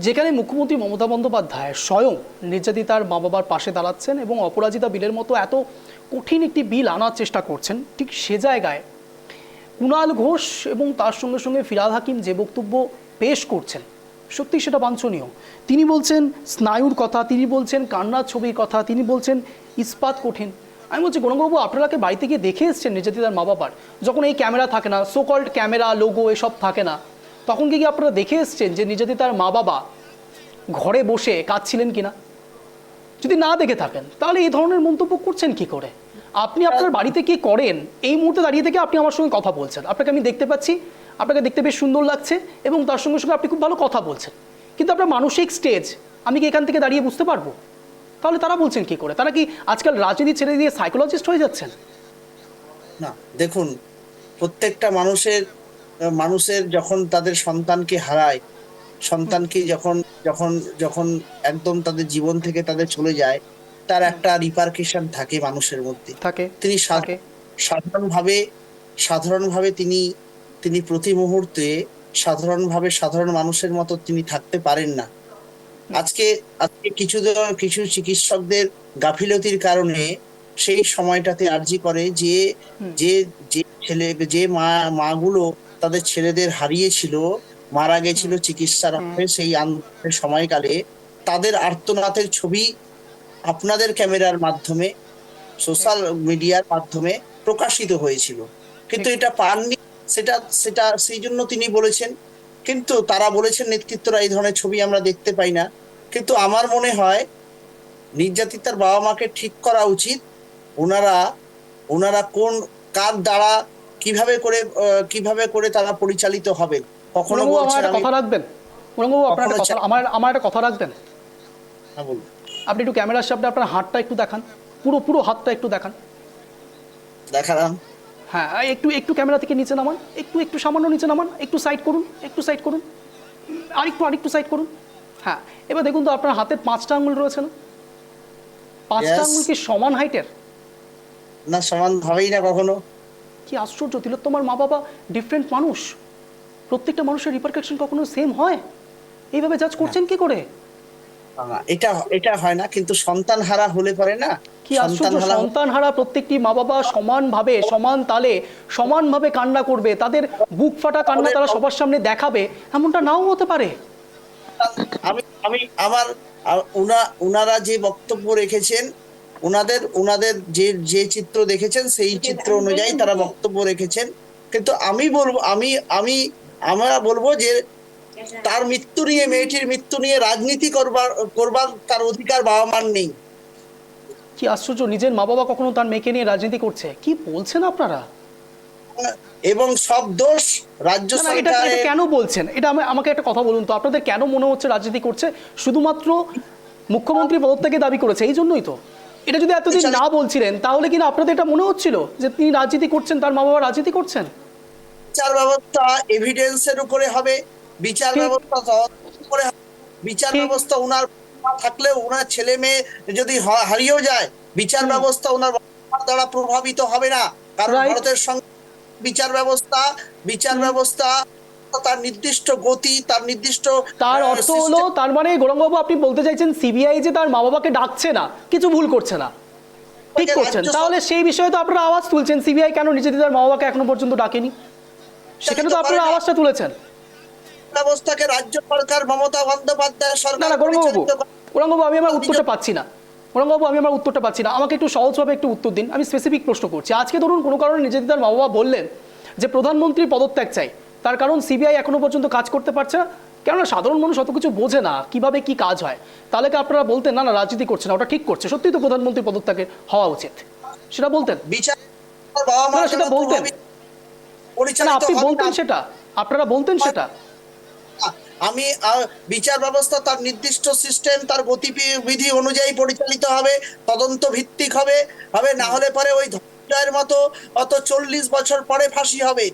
যেখানে মুখ্যমন্ত্রী মমতা বন্দ্যোপাধ্যায় স্বয়ং নির্যাতিতার মা বাবার পাশে দাঁড়াচ্ছেন এবং অপরাজিতা বিলের মতো এত কঠিন একটি বিল আনার চেষ্টা করছেন, ঠিক সে জায়গায় কুণাল ঘোষ এবং তার সঙ্গে সঙ্গে ফিরহাদ হাকিম যে বক্তব্য পেশ করছেন, সত্যি সেটা বাঞ্ছনীয়। তিনি বলছেন স্নায়ুর কথা, তিনি বলছেন কান্নার ছবির কথা, তিনি বলছেন ইস্পাত কঠিন। আমি বলছি, গৌরাঙ্গবাবু, আপনারাকে বাড়িতে গিয়ে দেখে এসছেন নির্যাতিতার মা বাবার? যখন এই ক্যামেরা থাকে না, সোকল্ড ক্যামেরা, লোগো এসব থাকে না, তখন কি আপনারা দেখে এসছেন যে নির্যাতিতার মা বাবা ঘরে বসে কাঁদছিলেন কিনা? যদি না দেখে থাকেন তাহলে এই ধরনের মন্তব্য করছেন কি করে? আপনি আপনার বাড়িতে কি করেন, এই মুহূর্তে দাঁড়িয়ে থেকে আপনি আমার সঙ্গে কথা বলছেন, আপনাকে আমি দেখতে পাচ্ছি, আপনাকে দেখতে বেশ সুন্দর লাগছে এবং তার সঙ্গে সঙ্গে আপনি খুব ভালো কথা বলছেন, কিন্তু আপনার মানসিক স্টেজ আমি কি এখান থেকে দাঁড়িয়ে বুঝতে পারবো? তাহলে তারা বলছেন কি করে? তারা কি আজকাল রাজনীতি ছেড়ে দিয়ে সাইকোলজিস্ট হয়ে যাচ্ছেন? না, দেখুন, প্রত্যেকটা মানুষের যখন তাদের সন্তানকে হারায়, সন্তানকে যখন একদম তাদের জীবন থেকে তাদের চলে যায়, তার একটা রিপারকেশন থাকে মানুষের মধ্যে। তিনি সাধারণভাবে তিনি প্রতি মুহূর্তে সাধারণ মানুষের মতো তিনি থাকতে পারেন না। আজকে কিছু চিকিৎসকদের গাফিলতির কারণে সেই সময়টাতে আর্জি করে যে মাগুলো তাদের ছেলেদের হারিয়েছিল, মারা গেছিল চিকিৎসার অভাবে সেই আন্দোলনের সময়কালে, তাদের আর্তনাদের ছবি আপনাদের ক্যামেরার মাধ্যমে, সোশ্যাল মিডিয়ার মাধ্যমে প্রকাশিত হয়েছিল, কিন্তু এটা পাননি। সেটা সেই জন্য তিনি বলেছেন, কিন্তু তারা বলেছেন নেতৃত্বরা এই ধরনের ছবি আমরা দেখতে পাই না। কিন্তু আমার মনে হয় নির্যাতিতার বাবা মাকে ঠিক করা উচিত। ওনারা কার দ্বারা কিভাবে করে তারা পরিচালিত হবে। কখনো কথা রাখবেন আমার একটা কথা রাখবেন। হ্যাঁ, বলুন। আপনি একটু ক্যামেরার সামনে আপনার হাতটা একটু দেখান, পুরো হাতটা একটু দেখান। দেখালাম। হ্যাঁ, একটু ক্যামেরা থেকে নিচে নামান, একটু সামান্য নিচে নামান, একটু সাইড করুন, আরেকটু সাইড করুন। হ্যাঁ, এবার দেখুন তো আপনার হাতের 5টা আঙুল রয়েছে না? 5টা আঙুল কি সমান হাইটের? না, সমান হবেই না কখনো। কি আশ্চর্য! তিলোত্তমার মা বাবা ডিফারেন্ট মানুষ, প্রত্যেকটা মানুষের রিপারকাশন কখনো সেম হয়? এইভাবে জাজ করছেন কি করে? এটা হয় না, কিন্তু সন্তান হারা হলে পরে না, কি কি আশ্চর্য, সন্তানহারা প্রত্যেকটি মা বাবা সমানভাবে সমান তালে সমানভাবে কান্না করবে, তাদের বুক ফাটা কান্না তারা সবার সামনে দেখাবে, এমনটা নাও হতে পারে। আমি আমি আমার উনারা যে বক্তব্য রেখেছেন, উনাদের যে চিত্র দেখেছেন সেই চিত্র অনুযায়ী তারা বক্তব্য রেখেছেন। কিন্তু আমরা বলবো যে তার মৃত্যু নিয়ে, মেয়েটির মৃত্যু নিয়ে রাজনীতি করবার তার অধিকার বাবা মার নেই। কি আশ্চর্য, নিজের মা বাবা কখনো তার মেয়েকে নিয়ে রাজনীতি করছে? কি বলছেন আপনারা? এবং সব দোষ রাজ্য না, না, এটা সরকারের। কেন বলছেন? এটা আমাকে একটা কথা বলুন তো, আপনাদের কেন মনে হচ্ছে রাজনীতি করছে? শুধুমাত্র মুখ্যমন্ত্রী পদত্যাগে দাবি করেছে এই জন্যই তো? এটা যদি এতদিন না বলছিলেন তাহলে কিনা আপনাদের এটা মনে হচ্ছিল যে তিনি রাজনীতি করছেন, তার মা বাবা রাজনীতি করছেন? বিচার ব্যবস্থা এভিডেন্সের উপরে হবে, বিচার ব্যবস্থা উপরে, বিচার ব্যবস্থা উনার থাকলে উনার ছেলে মেয়ে যদি হারিয়েও যায়, বিচার ব্যবস্থা উনার দ্বারা প্রভাবিত হবে না। কারণ ভারতের সঙ্গে বিচার ব্যবস্থা তার নির্দিষ্ট গতি, তার নির্দিষ্ট, তার অর্থ হলো, তার মানে গৌরাঙ্গবাবু আপনি বলতে চাইছেন সিবিআই যে তার মা বাবাকে ডাকছে না, কিছু ভুল করছে না, ঠিক করছেন। তাহলে সেই বিষয়ে তো আপনারা আওয়াজ তুলছেন, সিবিআই কেন নিজেদের তার মা বাবাকে এখনো পর্যন্ত ডাকেনি, সেখানে তো আপনারা আওয়াজটা তুলেছেন। ব্যবস্থাকে রাজ্য সরকার, মমতা বন্দ্যোপাধ্যায় না সরকার। না গৌরাঙ্গবাবু আমি আমার উত্তরটা পাচ্ছি না, আমাকে একটু সহজভাবে একটু উত্তর দিন। আমি স্পেসিফিক প্রশ্ন করছি। আজকে ধরুন কোনো কারণে নিজেদের তার মা বাবা বললেন যে প্রধানমন্ত্রীর পদত্যাগ চাই, তার কারণ সিবিআই এখনো পর্যন্ত কাজ করতে পারছে না, কেননা সাধারণ মানুষ অত কিছু বোঝে না কিভাবে কি কাজ হয়, তাহলে কি আপনারা বলতেন না না রাজনীতি করছে না, ওটা ঠিক করছে, সত্যি তো প্রধানমন্ত্রী পদত্যাগের হওয়া উচিত, সেটা বলতেন? বিচার না সেটা বলতেন না, আপনি বলতেন সেটা, আপনারা বলতেন সেটা? আমি বিচার ব্যবস্থা তার নির্দিষ্ট সিস্টেম, তার গতিবিধি অনুযায়ী পরিচালিত হবে, তদন্ত ভিত্তিক হবে, না হলে পরে ওই ধর্ষণের মতো অত 40 বছর পরে ফাঁসি হবে,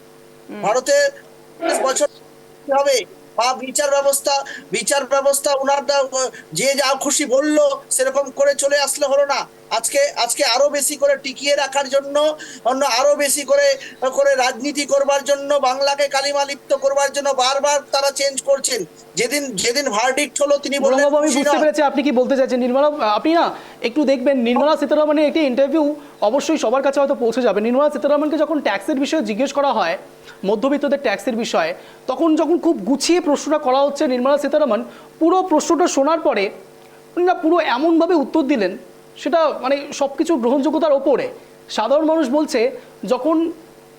ভারতে 40 বছর হবে। বা বিচার ব্যবস্থা উনারটা যে যা খুশি বললো সেরকম করে চলে আসলে হলো না। আজকে আরো বেশি করে টিকিয়ে রাখার জন্য, আরো বেশি করে রাজনীতি করবার জন্য, বাংলাকে কালিমা লিপ্ত করবার জন্য বারবার তারা চেঞ্জ করছেন। যেদিন ভার্ডিক্ট হলো তিনি বললেন, আমি বুঝতে পেরেছি আপনি কি বলতে চাইছেন। নির্মলা, আপনি না একটু দেখবেন নির্মলা সীতারামনের একটি ইন্টারভিউ অবশ্যই সবার কাছে হয়তো পৌঁছে যাবে। নির্মলা সীতারামনকে যখন ট্যাক্সের বিষয়ে জিজ্ঞেস করা হয়, মধ্যবিত্তদের ট্যাক্সের বিষয়ে, তখন যখন খুব গুছিয়ে প্রশ্নটা করা হচ্ছে, নির্মলা সীতারামন পুরো প্রশ্নটা শোনার পরে উনি না পুরো এমনভাবে উত্তর দিলেন, সেটা মানে সব কিছু গ্রহণযোগ্যতার ওপরে। সাধারণ মানুষ বলছে যখন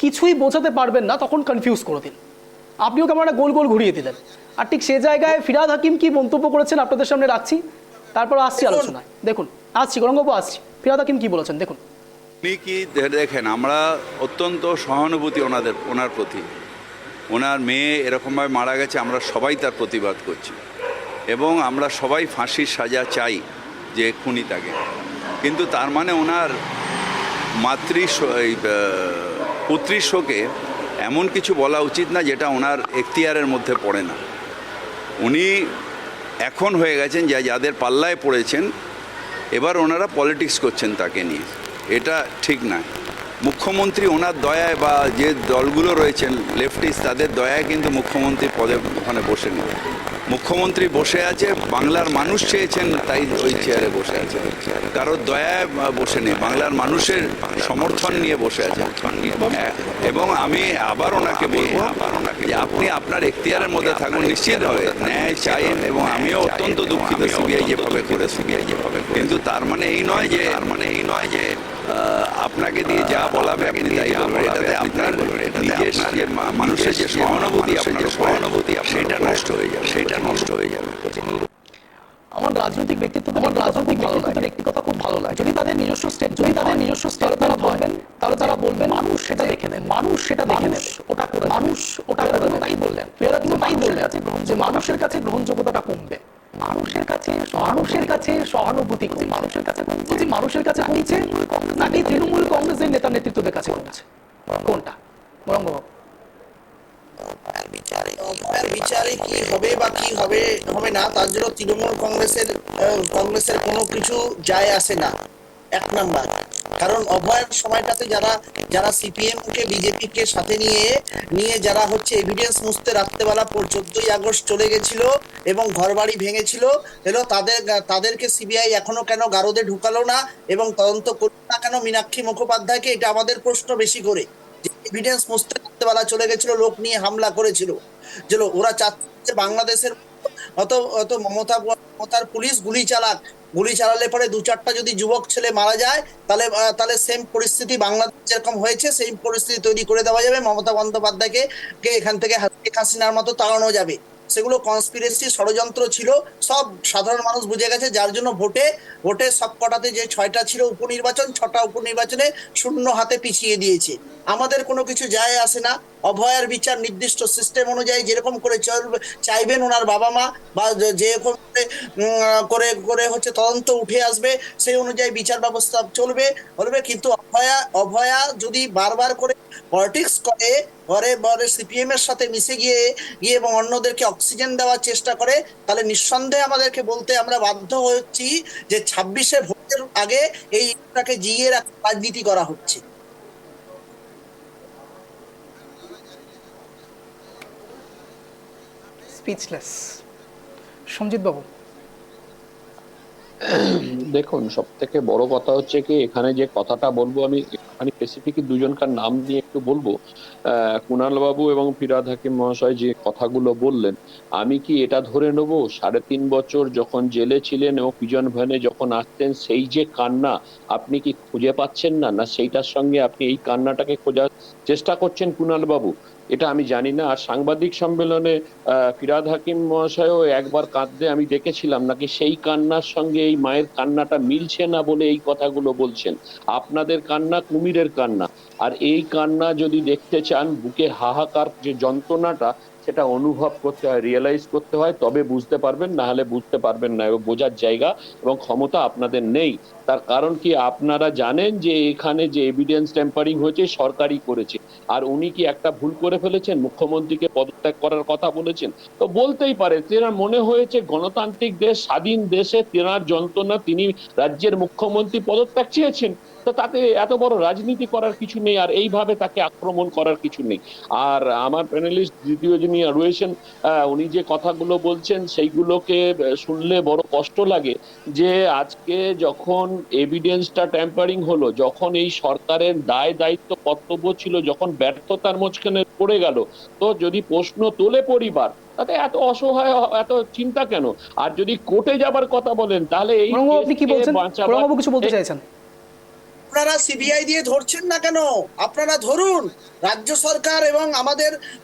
কিছুই বোঝাতে পারবেন না তখন কনফিউজ করে দিন, আপনিও কেমন একটা গোল গোল ঘুরিয়ে দিলেন। আর ঠিক সে জায়গায় ফিরহাদ হাকিম কি মন্তব্য করেছেন আপনাদের সামনে রাখছি, তারপর আসছি আলোচনায়। দেখুন, আসছি গৌরাঙ্গবাবু, আসছি। ফিরহাদ হাকিম কি বলেছেন দেখুন। উনি কি দেখেন, আমরা অত্যন্ত সহানুভূতি ওনার প্রতি। ওনার মেয়ে এরকমভাবে মারা গেছে, আমরা সবাই তার প্রতিবাদ করছি এবং আমরা সবাই ফাঁসির সাজা চাই যে খুনি তাকে। কিন্তু তার মানে ওনার পুত্রীর শোকে এমন কিছু বলা উচিত না যেটা ওনার এখতিয়ারের মধ্যে পড়ে না। উনি এখন হয়ে গেছেন যাদের পাল্লায় পড়েছেন, এবার ওনারা পলিটিক্স করছেন তাকে নিয়ে, এটা ঠিক না। মুখ্যমন্ত্রী ওনার দয়ায় বা যে দলগুলো রয়েছেন লেফটিস্ট, তাদের দয়ায় কিন্তু মুখ্যমন্ত্রী পদে ওখানে বসে নেই। মুখ্যমন্ত্রী বসে আছে, বাংলার মানুষ চেয়েছেন তাই ওই চেয়ারে বসে আছে, কারোর দয়ায় বসে নেই, বাংলার মানুষের সমর্থন নিয়ে বসে আছে। এবং আমি আবার ওনাকে বলবো যে আপনি আপনার এখতিয়ারের মধ্যে থাকুন, নিশ্চিতভাবে ন্যায় চাইন, এবং আমিও অত্যন্ত দুঃখিত সিবিআই যেভাবে করেছে, কিন্তু তার মানে এই নয় যে আপনাকে দিয়ে যা বলাবে আপনি তাই করবেন। এটাতে আপনার নিজের যে মানুষের যে সহানুভূতি, আপনার সহানুভূতি সেটা নষ্ট হয়ে যাবে। আমার রাজনৈতিক ব্যক্তিত্ব ব্যক্তিগত খুব ভালো লাগে। যদি তাদের নিজস্ব স্টেপ তারা বলবেন মানুষ সেটা দেখে নেন, ওটা করে তাই বললেন। তাই বললেন যে মানুষের কাছে গ্রহণযোগ্যতাটা কমবে, মানুষের কাছে সহানুভূতি, মানুষের কাছে কমছে নাকি তৃণমূল কংগ্রেসের নেতা নেতৃত্বদের কাছে কমছে, কোনটা? গৌরাঙ্গবাবু, বিচারে কি হবে বা কি হবে না তার জন্য তৃণমূল কংগ্রেসের কোনো কিছু যায় আসে না। 1 নাম্বার। কারণ অভয়ের সময়টাতে যারা সিপিএম কে বিজেপি কে সাথে নিয়ে যারা হচ্ছে এভিডেন্স মুছতে রাত্রেবেলা 14ই আগস্ট চলে গেছিল এবং ঘরবাড়ি ভেঙেছিল এলো, তাদেরকে সিবিআই এখনো কেন গারদে ঢুকালো না এবং তদন্ত করলো না কেন মীনাক্ষী মুখোপাধ্যায়কে? এটা আমাদের প্রশ্ন বেশি করে। যে এভিডেন্স মুছতে রাত্রেবেলা চলে গেছিল, লোক নিয়ে হামলা করেছিল, যে ওরা চাচ্ছে বাংলাদেশের অত মমতার পুলিশ গুলি চালালে পরে 2-4টা যদি যুবক ছেলে মারা যায় তাহলে সেম পরিস্থিতি বাংলাদেশ যেরকম হয়েছে সেই পরিস্থিতি তৈরি করে দেওয়া যাবে, মমতা বন্দ্যোপাধ্যায়কে এখান থেকে শেখ হাসিনার মতো তাড়ানো যাবে। সেগুলো কনস্পিরেসি ষড়যন্ত্র ছিল, সব সাধারণ মানুষ বুঝে গেছে, যার জন্য ভোটে সব কটাতে যে 6টা ছিল উপনির্বাচন, 6টা উপনির্বাচনে শূন্য হাতে পিছিয়ে দিয়েছে। আমাদের কোনো কিছু যায় আসে না। অভয়ার বিচার নির্দিষ্ট সিস্টেম অনুযায়ী যেরকম করে চাইবেন ওনার বাবা মা, বা যেরকম করে হচ্ছে তদন্ত উঠে আসবে সেই অনুযায়ী বিচার ব্যবস্থা চলবে। কিন্তু অভয়া যদি বারবার করে পলিটিক্স করে সিপিএম এর সাথে মিশে গিয়ে এবং অন্যদেরকে অক্সিজেন দেওয়ার চেষ্টা করে, তাহলে নিঃসন্দেহে আমাদেরকে বলতে আমরা বাধ্য হচ্ছি যে 26শে ভোটের আগে এইটাকে জিইয়ে রাজনীতি করা হচ্ছে। স্পিচলেস। সঞ্জিত বাবু, দেখুন, সব থেকে বড় কথা হচ্ছে কি, এখানে যে কথাটা বলবো আমি এখানে স্পেসিফিক দুজনকার নাম নিয়ে একটু বলবো। কুণাল বাবু এবং ফিরহাদ হাকিম মহাশয় যে কথাগুলো বললেন, আমি কি এটা ধরে নেবো 3.5 বছর যখন জেলে ছিলেন এবং পিজন ভ্যানে যখন আসতেন সেই যে কান্না আপনি কি খুঁজে পাচ্ছেন না, না সেইটার সঙ্গে আপনি এই কান্নাটাকে খোঁজার চেষ্টা করছেন কুণাল বাবু? এটা আমি জানি না। আর সাংবাদিক সম্মেলনে ফিরহাদ হাকিম মহাশয়ও একবার কাঁদতে আমি দেখেছিলাম, নাকি সেই কান্নার সঙ্গে এই মায়ের কান্নাটা মিলছে না বলে এই কথাগুলো বলছেন। আপনাদের কান্না কুমিরের কান্না, আর এই কান্না যদি দেখতে চান, বুকে হাহাকার যে যন্ত্রণাটা সেটা অনুভব করতে হয়, রিয়েলাইজ করতে হয়, তবে বুঝতে পারবেন, না হলে বুঝতে পারবেন না। এবং বোঝার জায়গা এবং ক্ষমতা আপনাদের নেই। তার কারণ কি, আপনারা জানেন যে এখানে যে এভিডেন্স ট্যাম্পারিং হয়েছে সরকারই করেছে। আর উনি কি একটা ভুল করে ফেলেছেন? মুখ্যমন্ত্রীকে পদত্যাগ করার কথা বলেছেন, তো বলতেই পারে। তেনার মনে হয়েছে গণতান্ত্রিক দেশ, স্বাধীন দেশে তেনার যন্ত্রণা, তিনি রাজ্যের মুখ্যমন্ত্রী পদত্যাগ চেয়েছেন, তো তাতে এত বড় রাজনীতি করার কিছু নেই, আর এইভাবে তাকে আক্রমণ করার কিছু নেই। আর আমার প্যানেলিস্ট দ্বিতীয় যিনি রয়েছেন, উনি যে কথাগুলো বলছেন সেইগুলোকে শুনলে বড় কষ্ট লাগে। যে আজকে যখন এভিডেন্সটা ট্যাম্পারিং হলো, যখন এই সরকারের দায় দায়িত্ব কর্তব্য ছিল, যখন ব্যর্থতার মাঝখানে পড়ে গেল, তো যদি প্রশ্ন তোলে পরিবার, তাতে এত অসহায়, এত চিন্তা কেন? আর যদি কোর্টে যাবার কথা বলেন, তাহলে এই আপনি কি বলছেন? বাবু কিছু বলতে চাইছেন? আপনারা সিবিআই দিয়ে ধরছেন না কেন? আপনারা ধরুন। রাজ্য সরকার এবং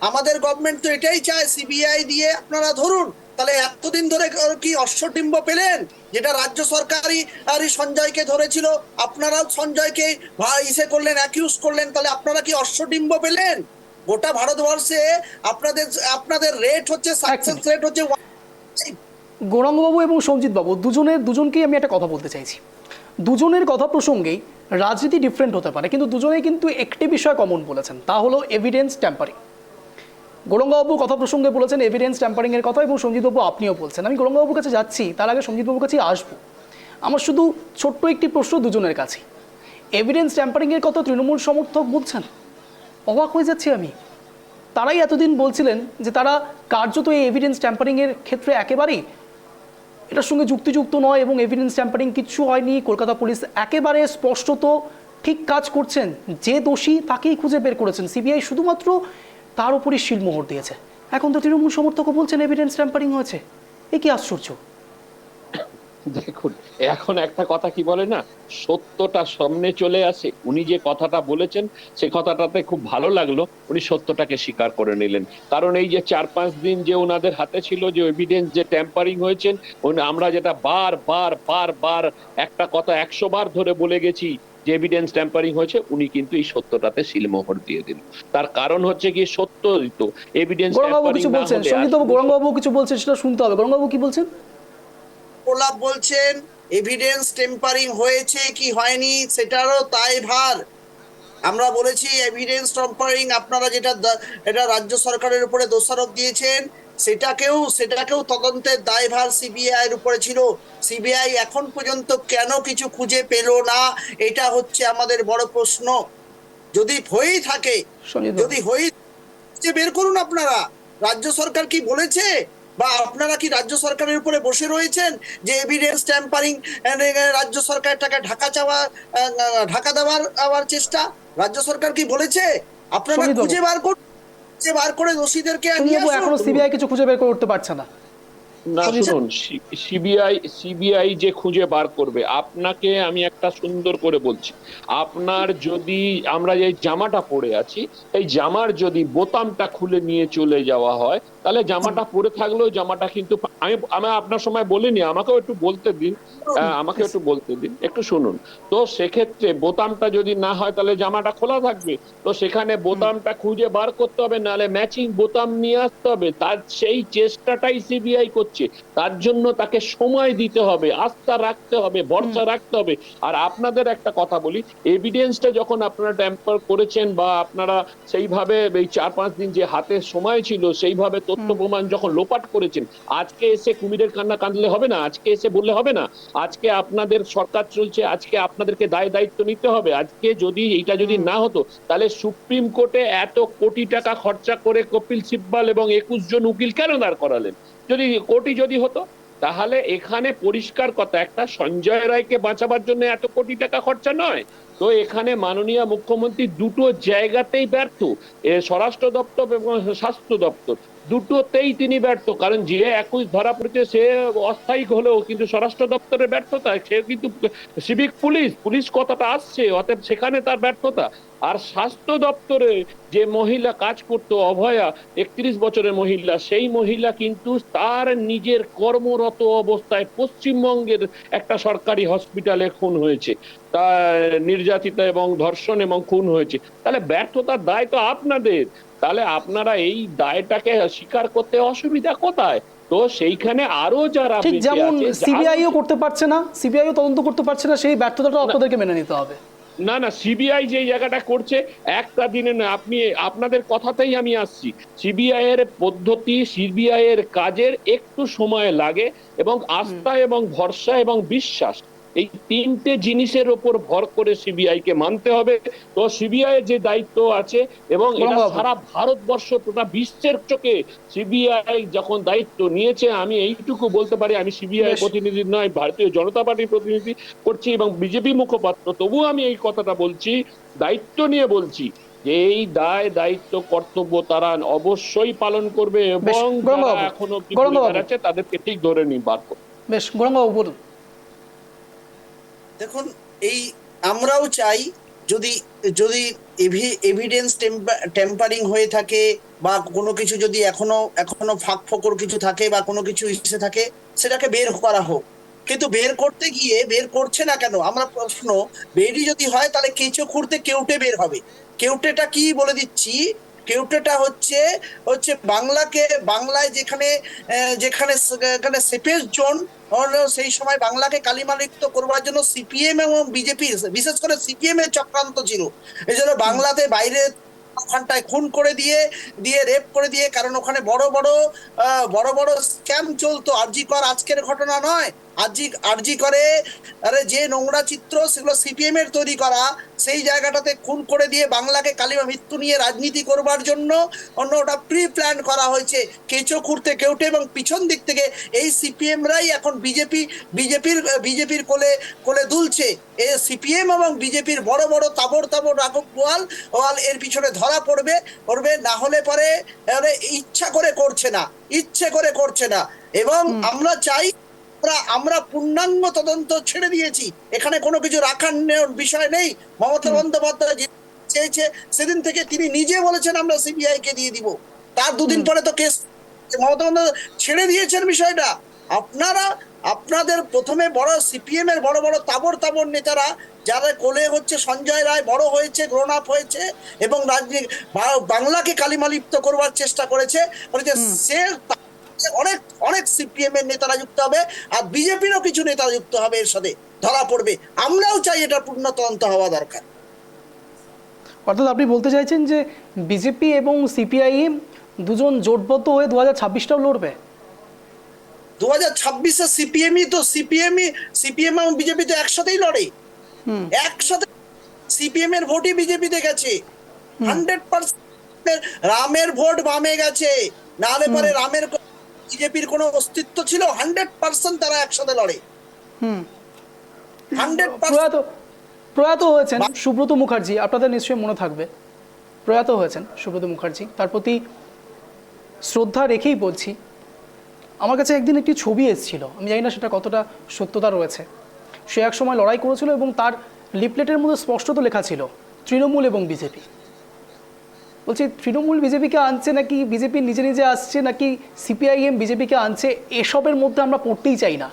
আমাদের গভর্নমেন্ট তো এটাই চায়, সিবিআই দিয়ে আপনারা ধরুন। তাহলে এতদিন ধরে কি অশ্বডিম্ব পেলেন? যেটা রাজ্য সরকারই সঞ্জয়কে ধরেছিল, আপনারাও সঞ্জয়কে ইসে করলেন, অ্যাকিউজ করলেন, তাহলে আপনারা কি অশ্বডিম্ব পেলেন? গোটা ভারতবর্ষে আপনাদের রেট হচ্ছে, সাকসেস রেট হচ্ছে। গৌরাঙ্গবাবু এবং সঞ্জিত বাবু দুজনকেই আমি একটা কথা বলতে চাইছি। দুজনের কথা প্রসঙ্গেই রাজনীতি ডিফারেন্ট হতে পারে, কিন্তু দুজনেই কিন্তু একটি বিষয় কমন বলেছেন, তা হলো এভিডেন্স ট্যাম্পারিং। গৌরাঙ্গবাবু কথা প্রসঙ্গে বলেছেন এভিডেন্স ট্যাম্পারিংয়ের কথা, এবং সঞ্জিতবাবু আপনিও বলছেন। আমি গৌরাঙ্গবাবুর কাছে যাচ্ছি, তার আগে সঞ্জিতবাবুর কাছেই আসবো। আমার শুধু ছোট্ট একটি প্রশ্ন দুজনের কাছে। এভিডেন্স ট্যাম্পারিংয়ের কথা তৃণমূল সমর্থক বলছেন, অবাক হয়ে যাচ্ছি আমি। তারাই এতদিন বলছিলেন যে তারা কার্যত এই এভিডেন্স ট্যাম্পারিংয়ের ক্ষেত্রে একেবারেই এটার সঙ্গে যুক্তিযুক্ত নয় এবং এভিডেন্স ট্যাম্পারিং কিচ্ছু হয়নি। কলকাতা পুলিশ একেবারে স্পষ্টত ঠিক কাজ করছেন, যে দোষী তাকেই খুঁজে বের করেছেন, সিবিআই শুধুমাত্র তার উপরই শিলমোহর দিয়েছে। এখন তো তৃণমূল সমর্থকও বলছেন এভিডেন্স ট্যাম্পারিং হয়েছে। এ কি আশ্চর্য! দেখুন, এখন একটা কথা কি বলে না, সত্যটা সামনে চলে আসে। উনি যে কথাটা বলেছেন সে কথাটাতে খুব ভালো লাগলো, উনি সত্যটাকে স্বীকার করে নিলেন। কারণ এই যে 4-5 দিন যে ওনাদের হাতে ছিল, যে এভিডেন্স যে ট্যাম্পারিং হয়েছেন, আমরা যেটা বার একটা কথা 100 বার ধরে বলে গেছি যে এভিডেন্স ট্যাম্পারিং হয়েছে, উনি কিন্তু এই সত্যটাতে শিলমোহর দিয়ে দিল। তার কারণ হচ্ছে কি, সত্য তো এভিডেন্স ট্যাম্পারিং কিছু বলছেন, সঞ্জিতবাবু গৌরাঙ্গবাবু কিছু বলছেন, সেটা শুনতে হবে। গৌরাঙ্গবাবু কি বলছেন? প্রলাপ বলছেন এভিডেন্স টেম্পারিং হয়েছে কি হয়নি সেটারও তাই ভার। আমরা বলেছি এভিডেন্স টেম্পারিং, আপনারা এটা রাজ্য সরকারের উপরে দোষারোপ দিয়েছেন, সেটাকেও তদন্তের দায়ভার সিবিআই এর উপরে ছিল। সিবিআই এখন পর্যন্ত কেন কিছু খুঁজে পেল না, এটা হচ্ছে আমাদের বড় প্রশ্ন। যদি হয়েই থাকে, সঞ্জিত যদি হয়ে যে বের করুন আপনারা। রাজ্য সরকার কি বলেছে, বা আপনারা কি রাজ্য সরকারের উপরে বসে রয়েছেন যে এভিডেন্স ট্যাম্পারিং, রাজ্য সরকারের টাকা ঢাকা দেওয়ার চেষ্টা রাজ্য সরকার কি বলেছে? আপনারা সঞ্জিত বাবু। খুঁজে বার করে দোষীদেরকে নিয়ে সঞ্জিত বাবু, আসুন। এখনো সিবিআই কিছু খুঁজে বের করে উঠতে পারছে না। না শুনুন, সিবিআই যে খুঁজে বার করবে, আপনাকে আমি একটা সুন্দর করে বলছি, আপনার যদি আমরা এই জামাটা পরে আছি, এই জামার যদি বোতামটা খুলে নিয়ে চলে যাওয়া হয়, তাহলে জামাটা পরে থাকলেও জামাটা কিন্তু আমি আপনার সময় বলিনি, আমাকেও একটু বলতে দিন, একটু শুনুন। তো সেক্ষেত্রে বোতামটা যদি না হয় তাহলে জামাটা খোলা থাকবে, তো সেখানে বোতামটা খুঁজে বার করতে হবে, নাহলে ম্যাচিং বোতাম নিয়ে আসতে হবে। তার সেই চেষ্টাটাই সিবিআই করছে। তার জন্য তাকে সময় দিতে হবে, আস্থা রাখতে হবে, ভরসা রাখতে হবে। আর আপনাদের একটা কথা বলি, এভিডেন্সটা যখন আপনারা ট্যাম্পার করেছেন বা আপনারা সেইভাবে এই 4-5 দিন যে হাতে সময় ছিল সেইভাবে তথ্য প্রমাণ যখন লোপাট করেছেন, আজকে এসে কুমিরের কান্না কাঁদলে হবে না, আজকে এসে বললে হবে না। আজকে আপনাদের সরকার চলছে, আজকে আপনাদেরকে দায়িত্ব নিতে হবে। আজকে যদি এইটা যদি না হতো, তাহলে সুপ্রিম কোর্টে এত কোটি টাকা খরচা করে কপিল সিব্বল এবং 21 জন উকিল কেন দাঁড় করালেন? যদি কোটি যদি হতো, তাহলে এখানে পরিষ্কার কথা, একটা সঞ্জয় রায়কে বাঁচাবার জন্য এত কোটি টাকা খরচা নয়। তো এখানে মাননীয় মুখ্যমন্ত্রী দুটো জায়গাতেই ব্যর্থ, স্বরাষ্ট্র দপ্তর এবং স্বাস্থ্য দপ্তর দুটোতেই তিনি ব্যর্থ। কারণ যে 21 ধরা পড়েছে সে অস্থায়ী হলেও কিন্তু স্বরাষ্ট্র দপ্তরের ব্যর্থতা, সে কিন্তু সিভিক পুলিশ কথাটা আসছে, অতএব সেখানে তার ব্যর্থতা। আর স্বাস্থ্য দপ্তরে যে মহিলা কাজ করতো, অভয়া, 31 বছরের মহিলা, সেই মহিলা কিন্তু তার নিজের কর্মরত অবস্থায় পশ্চিমবঙ্গের একটা সরকারি হসপিটালে খুন হয়েছে, তার নির্যাতিতা এবং ধর্ষণ এবং খুন হয়েছে। তাহলে ব্যর্থতার দায় তো আপনাদের, তাহলে আপনারা এই দায়টাকে স্বীকার করতে অসুবিধা কোথায়? তো সেইখানে আরো যারা ঠিক যেমন সিবিআইও করতে পারছে না, সিবিআইও তদন্ত করতে পারছে না, সেই ব্যর্থতাটা আপনাদেরকে মেনে নিতে হবে। না, সিবিআই যে জায়গাটা করছে একটা দিনে না, আপনাদের কথাতেই আমি আসছি। সিবিআই এর পদ্ধতি, সিবিআই এর কাজের একটু সময় লাগে, এবং আস্থা এবং ভরসা এবং বিশ্বাস, এই তিনটে জিনিসের উপর ভর করে সিবিআই কে মানতে হবে। তো সিবিআই এর যে দায়িত্ব আছে, এবং এটা সারা ভারতবর্ষ তথা বিশ্বের চোখে সিবিআই যখন দায়িত্ব নিয়েছে, আমি এইটুকু বলতে পারি, আমি সিবিআই প্রতিনিধি নয়, ভারতীয় জনতা পার্টির প্রতিনিধি করছি এবং বিজেপি মুখপাত্র, তবুও আমি এই কথাটা বলছি, দায়িত্ব নিয়ে বলছি যে এই দায়িত্ব কর্তব্য তারা অবশ্যই পালন করবে, এবং যারা এখনো আছে তাদেরকে ঠিক ধরে বার করবে। বেশ, গৌরাঙ্গবাবু বলুন। দেখুন, এই আমরাও চাই যদি এভিডেন্স টেম্পারিং হয়ে থাকে, বা কোনো কিছু যদি এখনো ফাঁক ফোকর কিছু থাকে, বা কোনো কিছু ইসে থাকে, সেটাকে বের করা হোক। কিন্তু বের করতে গিয়ে বের করছে না কেন? আমরা প্রশ্ন, বেরই যদি হয় তাহলে কেঁচো খুঁড়তে কেউটে বের হবে। কেউটেটা কি বলে দিচ্ছি, কেউটেটা হচ্ছে বাংলায় যেখানে সেফেস্ট জোন, সেই সময় বাংলাকে কালিমালিপ্ত করবার জন্য সিপিএম এবং বিজেপি, বিশেষ করে সিপিএম এর চক্রান্ত ছিল। এই জন্য বাংলাতে বাইরে ওখানটায় খুন করে দিয়ে রেপ করে দিয়ে, কারণ ওখানে বড় বড় স্ক্যাম চলতো। আজকের ঘটনা নয়, আরজি করে যে নোংরা চিত্র, সেগুলো সিপিএম এর তৈরি করা, সেই জায়গাটাতে খুন করে দিয়ে বাংলাকে কালিমা মৃত্যু নিয়ে রাজনীতি করবার জন্য ওটা প্রি প্ল্যান করা হয়েছে। কেঁচো খুঁড়তে কেউটে, এবং পিছন দিক থেকে এই সিপিএমরাই এখন বিজেপির কোলে দুলছে। এ সিপিএম এবং বিজেপির বড় তাবড় রাঘব বোয়াল এর পিছনে ধরা পড়বে, না হলে পরে ইচ্ছে করে করছে না। এবং আমরা চাই, আমরা পূর্ণাঙ্গ তদন্ত ছেড়ে দিয়েছি, এখানে কোনো কিছু রাখার বিষয় নেই। মমতা বন্দ্যোপাধ্যায় চেয়েছে, সেদিন থেকে তিনি নিজে বলেছেন আমরা সিবিআই কে দিয়ে দিব। তার দুদিন পরে তো কেস, মমতা বন্দ্যোপাধ্যায় ছেড়ে দিয়েছেন বিষয়টা। আপনাদের প্রথমে বড় সিপিএম এর বড় তাবড় নেতারা, যারা কোলে হচ্ছে সঞ্জয় রায়, বড় হয়েছে, গ্রোন আপ হয়েছে, এবং বাংলাকে কালিমালিপ্ত করবার চেষ্টা করেছে, সে অনেক সিপিএম এর নেতারা যুক্ত হবে, আর বিজেপিরও কিছু নেতা যুক্ত হবে, এর সাথে ধরা পড়বে। আমরাও চাই এটা পূর্ণ তদন্ত হওয়া দরকার। অর্থাৎ আপনি বলতে চাইছেন যে বিজেপি এবং সিপিআই দুজন জোটবদ্ধ হয়ে 2026টাও লড়বে? 2026-এ সিপিএমই তো সিপিএম এবং বিজেপি তো একসাথেই লড়ে, একসাথে সিপিএম এর ভোটই বিজেপিতে গেছে 100%। রামের ভোট বামে গেছে, নাহলে পরে রামের বিজেপির কোনো অস্তিত্ব ছিল? 100% তারা একসাথে লড়ে। 100%। প্রয়াত হয়েছেন সুব্রত মুখার্জি, আপনাদের নিশ্চয়ই মনে থাকবে, প্রয়াত হয়েছেন সুব্রত মুখার্জি। তার প্রতি শ্রদ্ধা রেখেই বলছি, আমার কাছে একদিন একটি ছবি এসেছিল, আমি জানি না সেটা কতটা সত্যতা রয়েছে। সে এক সময় লড়াই করেছিল এবং তার লিফলেটের মধ্যে স্পষ্টত লেখা ছিল তৃণমূল এবং বিজেপি। বলছি তৃণমূল বিজেপিকে আনছে নাকি বিজেপি নিজে নিজে আসছে নাকি সিপিআইএম বিজেপিকে আনছে, এসবের মধ্যে আমরা পড়তেই চাই না।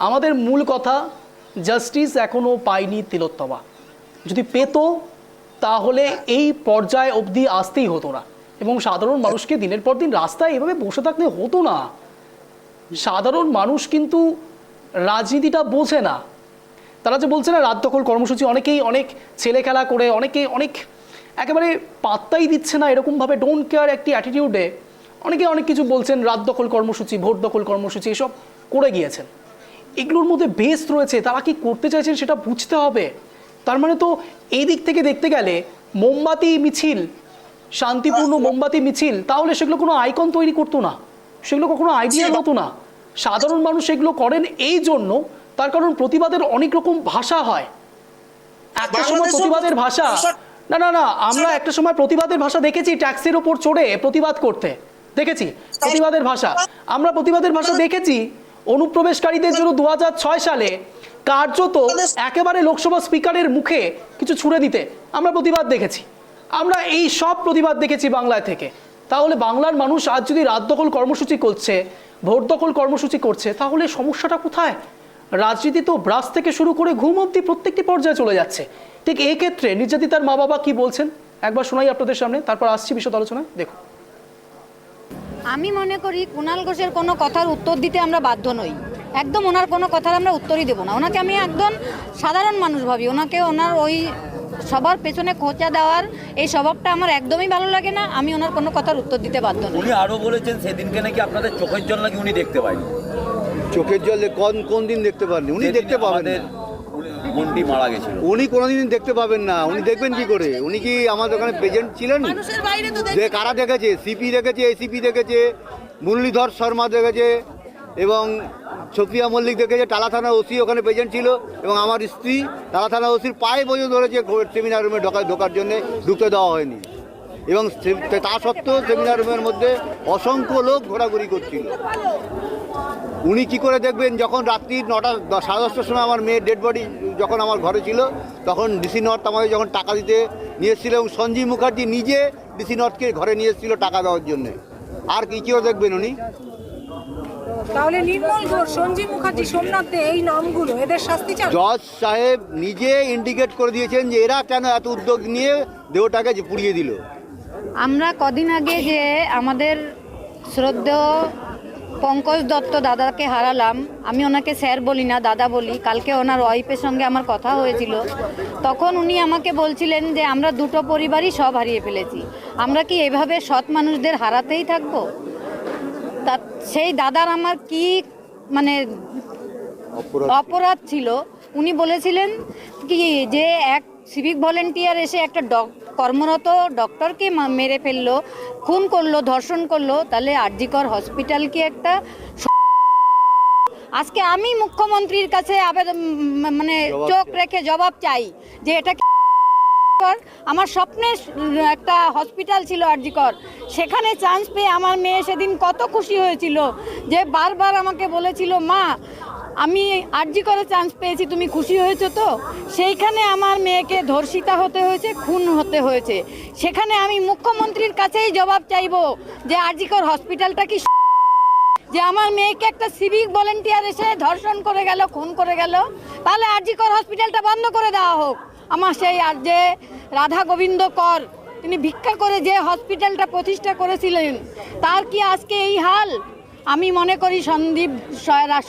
আমাদের মূল কথা জাস্টিস এখনও পায়নি তিলোত্তমা। যদি পেত তাহলে এই পর্যায়ে অবধি আসতেই হতো না এবং সাধারণ মানুষকে দিনের পর দিন রাস্তায় এভাবে বসে থাকতে হতো না। সাধারণ মানুষ কিন্তু রাজনীতিটা বোঝে না। তারা যে বলছে না রাত দখল কর্মসূচি, অনেকেই অনেক ছেলে খেলা করে, অনেকেই অনেক একেবারে পাত্তাই দিচ্ছে না, এরকমভাবে ডোন্ট কেয়ার একটি অ্যাটিটিউডে অনেকে অনেক কিছু বলছেন, রাত দখল কর্মসূচি, ভোট দখল কর্মসূচি এসব করে গিয়েছেন। এগুলোর মধ্যে বেস রয়েছে, তারা কি করতে চাইছেন সেটা বুঝতে হবে। তার মানে তো এই দিক থেকে দেখতে গেলে মোমবাতি মিছিল, শান্তিপূর্ণ মোমবাতি মিছিল, তাহলে সেগুলো কোনো আইকন তৈরি করতো না, সেগুলো কখনো আইডিয়াল হতো না। সাধারণ মানুষ এগুলো করেন এই জন্য, তার কারণ প্রতিবাদের অনেক রকম ভাষা হয়। একটা সময় প্রতিবাদের ভাষা না না না আমরা একটা সময় প্রতিবাদের ভাষা দেখেছি, ট্যাক্সির ওপর চড়ে প্রতিবাদ করতে দেখেছি প্রতিবাদের ভাষা। আমরা প্রতিবাদের ভাষা দেখেছি অনুপ্রবেশকারীদের জন্য 2006 সালে কার্যত একেবারে লোকসভা স্পিকারের মুখে কিছু ছুড়ে দিতে আমরা প্রতিবাদ দেখেছি। আমরা এই সব প্রতিবাদ দেখেছি বাংলায় থেকে। তাহলে বাংলার মানুষ আজ যদি রাত দখল কর্মসূচি করছে, ভোট দখল কর্মসূচি করছে, তাহলে সমস্যাটা কোথায়? রাজনীতি তো ব্রাশ থেকে শুরু করে ঘুম অবধি প্রত্যেকটি পর্যায়ে চলে যাচ্ছে। ঠিক এই ক্ষেত্রে নির্যাতিতার মা বাবা কি বলছেন একবার শোনাই আপনাদের সামনে, তারপর আসছি বিশদ আলোচনায়। দেখুন, আমি মনে করি কুণাল ঘোষের কোনো কথার উত্তর দিতে আমরা বাধ্য নই, একদম ওনার কোনো কথার আমরা উত্তরই দেবো না। ওনাকে আমি একদম সাধারণ মানুষ ভাবি, ওনাকে ওনার ওই সবার পেছনে খোঁচা দেওয়ার এই স্বভাবটা আমার একদমই ভালো লাগে না। আমি ওনার কোনো কথার উত্তর দিতে বাধ্য নই। উনি আরো বলেছেন সেদিনকে নাকি আপনাদের চোখের জল নাকি উনি দেখতে পায়নি। চোখের জলে কোন দিন দেখতে পাননি? উনি দেখতে পাবেন না, মন্টি মারা গেছিল, উনি কোনোদিন দেখতে পাবেন না। উনি দেখবেন কি করে? উনি কি আমাদের ওখানে প্রেজেন্ট ছিলেন? কারা দেখেছে? সিপি দেখেছে, এসিপি দেখেছে, মুরলীধর শর্মা দেখেছে এবং সফিয়া মল্লিক দেখেছে। টালা থানার ওসি ওখানে প্রেজেন্ট ছিল এবং আমার স্ত্রী টালা থানার ওসির পায়ে পর্যন্ত ধরেছে সেমিনার রুমে ঢোকার জন্য, ঢুকতে দেওয়া হয়নি। এবং তা সত্ত্বেও সেমিনার রুমের মধ্যে অসংখ্য লোক ঘোরাঘুরি করছিল। উনি কি করে দেখবেন? যখন রাত্রি 9টা 10:30টার সময় আমার মেয়ের ডেড বডি যখন আমার ঘরে ছিল, তখন ডিসি নর্থ আমাকে যখন টাকা দিতে নিয়ে এসেছিল এবং সঞ্জীব মুখার্জি নিজে ডিসি নর্থকে ঘরে নিয়ে এসেছিল টাকা দেওয়ার জন্যে। আর কি করে দেখবেন উনি? তাহলে নির্মল ঘোষ, সঞ্জীব মুখার্জি, সোমনাথ দে, এই নামগুলো এদের শাস্তি চান? জজ সাহেব নিজে ইন্ডিকেট করে দিয়েছেন যে এরা কেন এত উদ্যোগ নিয়ে দেহটাকে পুড়িয়ে দিল। আমরা কদিন আগে যে আমাদের শ্রদ্ধেয় পঙ্কজ দত্ত দাদাকে হারালাম, আমি ওনাকে স্যার বলি না, দাদা বলি। কালকে ওনার ওয়াইফের সঙ্গে আমার কথা হয়েছিল, তখন উনি আমাকে বলছিলেন যে আমরা দুটো পরিবারই সব হারিয়ে ফেলেছি, আমরা কি এভাবে সৎ মানুষদের হারাতেই থাকবো? তা সেই দাদার আমার কি মানে অপরাধ ছিল? উনি বলেছিলেন কি যে এক সিভিক ভলেন্টিয়ার এসে একটা কর্মরত ডক্টরকে মেরে ফেললো, খুন করলো, ধর্ষণ করলো, তাহলে আরজিকর হসপিটাল কি একটা? আজকে আমি মুখ্যমন্ত্রীর কাছে আবেদন মানে চোখ রেখে জবাব চাই যে এটা আমার স্বপ্নের একটা হসপিটাল ছিল আরজিকর, সেখানে চান্স পেয়ে আমার মেয়ে সেদিন কত খুশি হয়েছিল, যে বারবার আমাকে বলেছিল মা আমি আরজিকরে চান্স পেয়েছি, তুমি খুশি হয়েছো তো? সেইখানে আমার মেয়েকে ধর্ষিতা হতে হয়েছে, খুন হতে হয়েছে। সেখানে আমি মুখ্যমন্ত্রীর কাছেই জবাব চাইবো যে আরজিকর হসপিটালটা কি, যে আমার মেয়েকে একটা সিভিক ভলেন্টিয়ার এসে ধর্ষণ করে গেল, খুন করে গেল, তাহলে আরজিকর হসপিটালটা বন্ধ করে দেওয়া হোক। আমার সেই আর যে রাধা গোবিন্দ কর, তিনি ভিক্ষা করে যে হসপিটালটা প্রতিষ্ঠা করেছিলেন, তার কি আজকে এই হাল? আমি মনে করি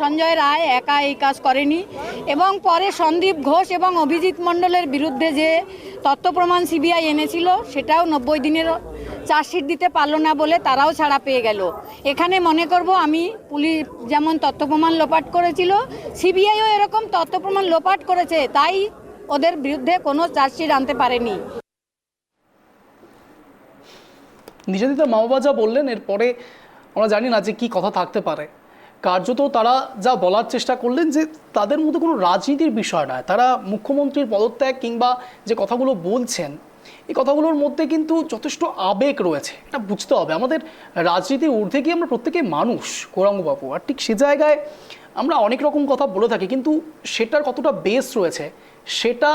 সঞ্জয় রায় একা এই কাজ করেনি, এবং পরে সন্দীপ ঘোষ এবং অভিজিৎ মণ্ডলের বিরুদ্ধে যে তথ্য প্রমাণ সিবিআই এনেছিল সেটাও 90 দিনের চার্জশিট দিতে পারলো না বলে তারাও ছাড়া পেয়ে গেল। এখানে মনে করব আমি পুলিশ যেমন তথ্য প্রমাণ লোপাট করেছিল, সিবিআইও এরকম তথ্য প্রমাণ লোপাট করেছে, তাই ওদের বিরুদ্ধে কোনো চার্জশিট আনতে পারেনি। নির্যাতিতার মা বাবা যা বললেন এরপরে আমরা জানি না যে কী কথা থাকতে পারে। কার্যত তারা যা বলার চেষ্টা করলেন যে তাদের মধ্যে কোনো রাজনীতির বিষয় নয়, তারা মুখ্যমন্ত্রীর পদত্যাগ কিংবা যে কথাগুলো বলছেন এই কথাগুলোর মধ্যে কিন্তু যথেষ্ট আবেগ রয়েছে, এটা বুঝতে হবে। আমাদের রাজনীতির ঊর্ধ্বে গিয়ে আমরা প্রত্যেকে মানুষ গৌরাঙ্গবাবু, আর ঠিক সে জায়গায় আমরা অনেক রকম কথা বলে থাকি, কিন্তু সেটার কতটা বেস রয়েছে সেটা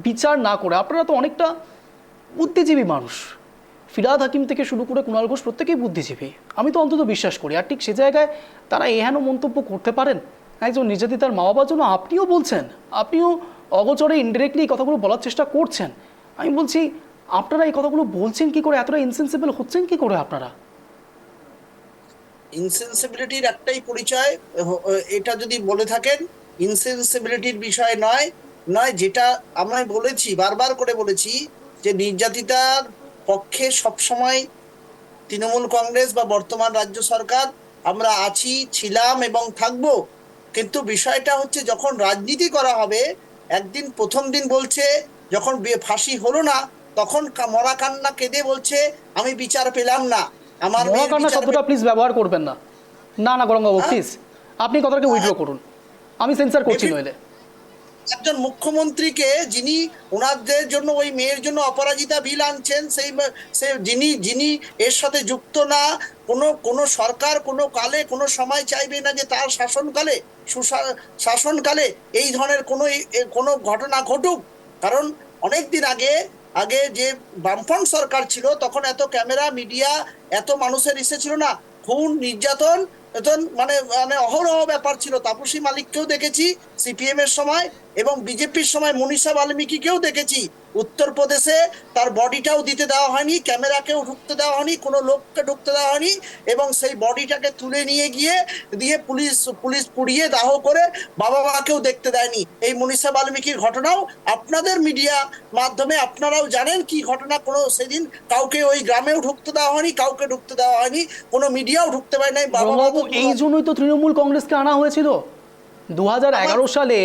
বিচার না করে আপনারা তো অনেকটা বুদ্ধিজীবী মানুষ, ফিরহাদ হাকিম থেকে শুরু করে কুণাল ঘোষ প্রত্যেকেই বুদ্ধিজীবী, আমি তো অন্তত বিশ্বাস করি। আর ঠিক সে জায়গায় তারা এহেন মন্তব্য করতে পারেন একজন নির্যাতিতার মা বাবার জন্য। আপনিও বলছেন, আপনিও অগোচরে ইনডিরেক্টলি এই কথাগুলো বলার চেষ্টা করছেন। আমি বলছি আপনারা এই কথাগুলো বলছেন কি করে, এতটা ইনসেন্সিবল হচ্ছেন কি করে আপনারা? ইনসেন্সিবিলিটির একটাই পরিচয়, এটা যদি বলে থাকেন ইনসেন্সিবিলিটির বিষয় নয়, যেটা আমরা বলেছি, বারবার করে বলেছি যে নির্যাতিতার পক্ষে সবসময় তৃণমূল কংগ্রেস বা বর্তমান রাজ্য সরকার আমরা আছি, ছিলাম এবং থাকবো। কিন্তু বিষয়টা হচ্ছে যখন রাজনীতি করা হবে, একদিন প্রথম দিন বলছে যখন ফাঁসি হলো না তখন মরা কান্না কেঁদে বলছে আমি বিচার পেলাম না, আমার মরা কান্না শব্দটা প্লিজ ব্যবহার করবেন না। না না গৌরাঙ্গবাবু প্লিজ আপনি কথাটাকে উইথড্র করুন, আমি সেন্সার করছি নইলে। একজন মুখ্যমন্ত্রীকে যিনি ওনাদের জন্য ওই মেয়ের জন্য অপরাজিতা বিল আনছেন, যিনি এর সাথে যুক্ত না, কোনো সরকার কোনো কালে কোনো সময় চাইবে না যে তার শাসনকালে এই ধরনের কোনো ঘটনা ঘটুক। কারণ অনেকদিন আগে যে বামফ্রন্ট সরকার ছিল তখন এত ক্যামেরা, মিডিয়া, এত মানুষের ইসে ছিল না। খুন, নির্যাতন মানে অহরহ ব্যাপার ছিল। তাপসী মালিককেও দেখেছি সিপিএম এর সময়, এবং বিজেপির সময় মনীষা বাল্মীকিকেও দেখেছি। উত্তরপ্রদেশে তার বডিটাও দিতে দেওয়া হয়নি, ক্যামেরাকেও ঢুকতে দেওয়া হয়নি, কোনো লোককে ঢুকতে দেওয়া হয়নি, এবং সেই বডিটাকে তুলে নিয়ে দিয়ে পুলিশ পুড়িয়ে দাহ করে বাবা মাকেও দেখতে দেয়নি। এই মনীষা বাল্মীকির ঘটনাও আপনাদের মিডিয়া মাধ্যমে আপনারাও জানেন কি ঘটনা। কোনো সেদিন কাউকে ওই গ্রামেও ঢুকতে দেওয়া হয়নি, কাউকে ঢুকতে দেওয়া হয়নি, কোনো মিডিয়াও ঢুকতে পারে নাই। এই জন্যই তো তৃণমূল কংগ্রেসকে আনা হয়েছিল 2011 সালে,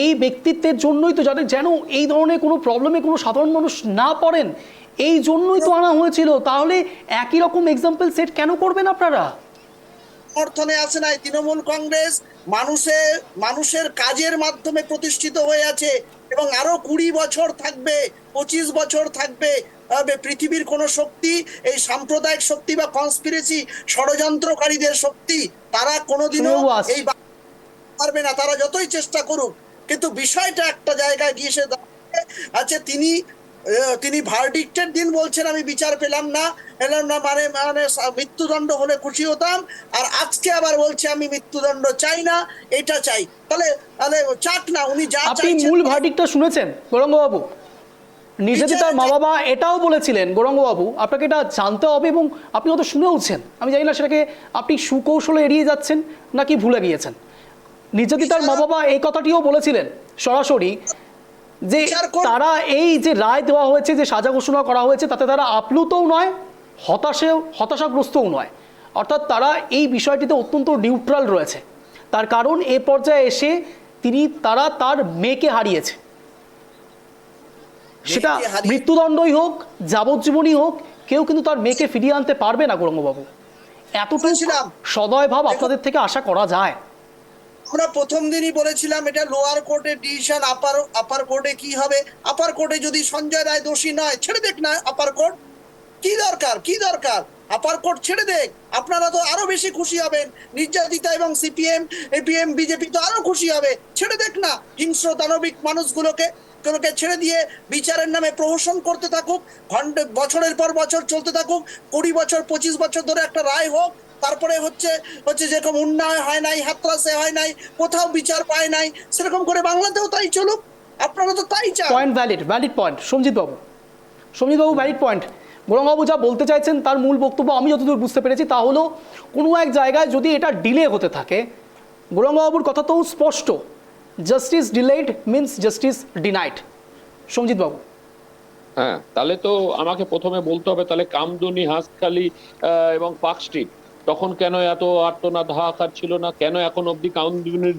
এই ব্যক্তিত্বের জন্যই তো, যাদের যেন এই ধরনের কোনো প্রবলেমে কোনো সাধারণ মানুষ না পড়েন, এই জন্যই তো আনা হয়েছিল। তাহলে একই রকম এক্সাম্পল সেট কেন করবেন আপনারা? সমর্থনে আসে নাই তৃণমূল কংগ্রেস, মানুষের কাজের মাধ্যমে প্রতিষ্ঠিত হয়ে আছে, এবং আরো 20 বছর থাকবে, 25 বছর থাকবে। পৃথিবীর কোন শক্তি, এই সাম্প্রদায়িক শক্তি বা কনস্পিরেসি ষড়যন্ত্রকারীদের শক্তি, তারা কোনোদিনও এই পারবে না, তারা যতই চেষ্টা করুক। কিন্তু বিষয়টা একটা জায়গায় গিয়ে এসে আছে, তিনি ভার্ডিক্টের দিন বলছেন আমি বিচার পেলাম না, মানে মৃত্যুদণ্ড হলে খুশি হতাম, আর আজকে আবার বলছে আমি মৃত্যুদণ্ড চাই না, এটা চাই। তাহলে চাক না, উনি যা আপনি মূল ভার্ডিক্টটা শুনেছেন গৌরাঙ্গবাবু? নির্যাতিতার মা বাবা এটাও বলেছিলেন গৌরাঙ্গবাবু, আপনাকে এটা জানতে হবে, এবং আপনি হয়তো শুনেওছেন, আমি জানি না সেটাকে আপনি সুকৌশলে এড়িয়ে যাচ্ছেন নাকি ভুলে গিয়েছেন। নির্যাতিতার মা বাবা এই কথাটিও বলেছিলেন সরাসরি যে তারা এই যে রায় দেওয়া হয়েছে, যে সাজা ঘোষণা করা হয়েছে, তাতে তারা আপ্লুতও নয়, হতাশাগ্রস্তও নয়। অর্থাৎ তারা এই বিষয়টিতে অত্যন্ত নিউট্রাল রয়েছে। তার কারণ এ পর্যায়ে এসে তারা তার মেয়েকে হারিয়েছে, সেটা মৃত্যুদণ্ডই হোক, যাবজ্জীবনই হোক, কেউ কিন্তু তার মেয়েকে ফিরিয়ে আনতে পারবে না গৌরাঙ্গবাবু। এতটুকু সদয় ভাব আপনাদের থেকে আশা করা যায়। আমরা প্রথম দিনই বলেছিলাম এটা লোয়ার কোর্টের ডিসিশন, আপার কোর্টে কি হবে। আপার কোর্টে যদি সঞ্জয় রায় দোষী নয়, ছেড়ে দেখ না আপার কোর্ট, কি দরকার আপার কোর্ট ছেড়ে দেখ। আপনারা তো আরো বেশি খুশি হবেন, নির্যাতিতা এবং সিপিএম, এপিএম, বিজেপি তো আরো খুশি হবে। ছেড়ে দেখ না, হিংস্র দানবিক মানুষগুলোকে ছেড়ে দিয়ে বিচারের নামে প্রহসন করতে থাকুক, বছরের পর বছর চলতে থাকুক, 20 বছর 25 বছর ধরে একটা রায় হোক। তারপরে হচ্ছে যেরকম উন্নয়ন হয় নাই, হাতরাসে হয় নাই, কোথাও বিচার পায় নাই, সেরকম করে বাংলাতেও তাই চলুক। আপনারা তো তাই চান। Point valid point. সঞ্জিত বাবু ভ্যালিড পয়েন্ট। গৌরাঙ্গবাবু যা বলতে চাইছেন তার মূল বক্তব্য আমি যতদূর বুঝতে পেরেছি তা হলো কোনো এক জায়গায় যদি এটা ডিলে হতে থাকে, গৌরাঙ্গবাবুর কথা তো স্পষ্ট, justice delayed means justice denied. Sanjit বাবু, হ্যাঁ, তাহলে তো আমাকে প্রথমে বলতে হবে তাহলে কামদুনি, হাঁসখালি এবং পার্ক স্ট্রিট তখন কেন এত আর্তনাদ হাহাকার ছিল না? কেন এখন অবধি কামদুনির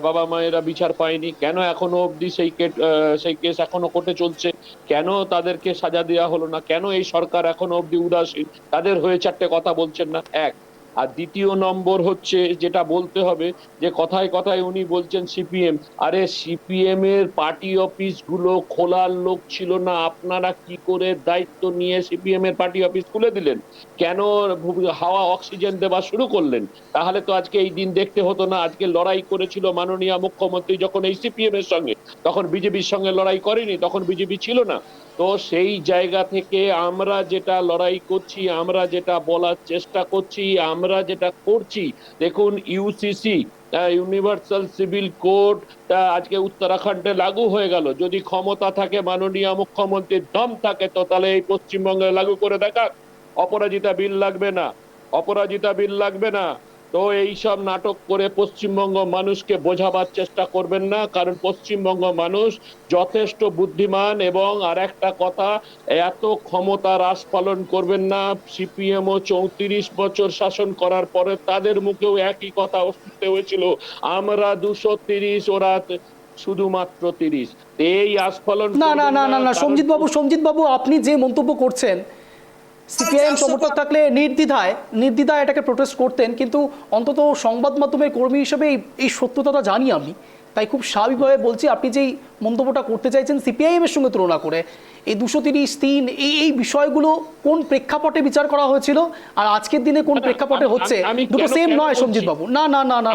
বাবা মায়েরা বিচার পায়নি? কেন এখনো অবধি সেই কেস এখনো কোর্টে চলছে? কেন তাদেরকে সাজা দেওয়া হলো না? কেন এই সরকার এখনো অবধি উদাসীন, তাদের হয়ে চারটে কথা বলছেন না? এক। আর দ্বিতীয় নম্বর হচ্ছে যেটা বলতে হবে যে কথায় কথায় উনি বলছেন সিপিএম, আরে সিপিএম এর পার্টি অফিস গুলো খোলার লোক ছিল না, আপনারা কি করে দায়িত্ব নিয়ে সিপিএম এর পার্টি অফিস খুলে দিলেন? কেন হাওয়া অক্সিজেন দেওয়া শুরু করলেন? তাহলে তো আজকে এই দিন দেখতে হতো না। আজকে লড়াই করেছিল মাননীয় মুখ্যমন্ত্রী যখন এই সিপিএম এর সঙ্গে, তখন বিজেপির সঙ্গে লড়াই করেনি, তখন বিজেপি ছিল না। তো সেই জায়গা থেকে আমরা যেটা লড়াই করছি, আমরা যেটা বলার চেষ্টা করছি, আমরা যেটা করছি, দেখুন ইউসিসি ইউনিভার্সাল সিভিল কোড আজকে উত্তরাখণ্ডে লাগু হয়ে গেল। যদি ক্ষমতা থাকে মাননীয় মুখ্যমন্ত্রীর দম থাকে তো তাহলে এই পশ্চিমবঙ্গে লাগু করে দেখা। অপরাজিতা বিল লাগবে না, অপরাজিতা বিল লাগবে না। তো এইসব নাটক করে পশ্চিমবঙ্গ মানুষকে বোঝাবার চেষ্টা করবেন না, কারণ পশ্চিমবঙ্গ মানুষ যথেষ্ট বুদ্ধিমান। এবং আর একটা কথা, এত ক্ষমতা হ্রাস পালন করবেন না। সিপিএমও 34 বছর শাসন করার পরে তাদের মুখেও একই কথা শুনতে হয়েছিল, আমরা 230, ওরা শুধুমাত্র 30। এই আস্ফালন না না না না না সঞ্জিত বাবু আপনি যে মন্তব্য করছেন, সিপিআইএম সমর্থক থাকলে নির্দ্বিধায় এটাকে প্রোটেস্ট করতেন, কিন্তু অন্তত সংবাদ মাধ্যমের কর্মী হিসেবে এই সত্যতাটা জানি আমি, তাই খুব স্বাভাবিকভাবে বলছি আপনি যেই মন্তব্যটা করতে চাইছেন সিপিআইএম এর সঙ্গে তুলনা করে এই 230, এই বিষয়গুলো কোন প্রেক্ষাপটে বিচার করা হয়েছিল আর আজকের দিনে কোন প্রেক্ষাপটে হচ্ছে, দুটো সেম নয় সঞ্জিত বাবু। না না না না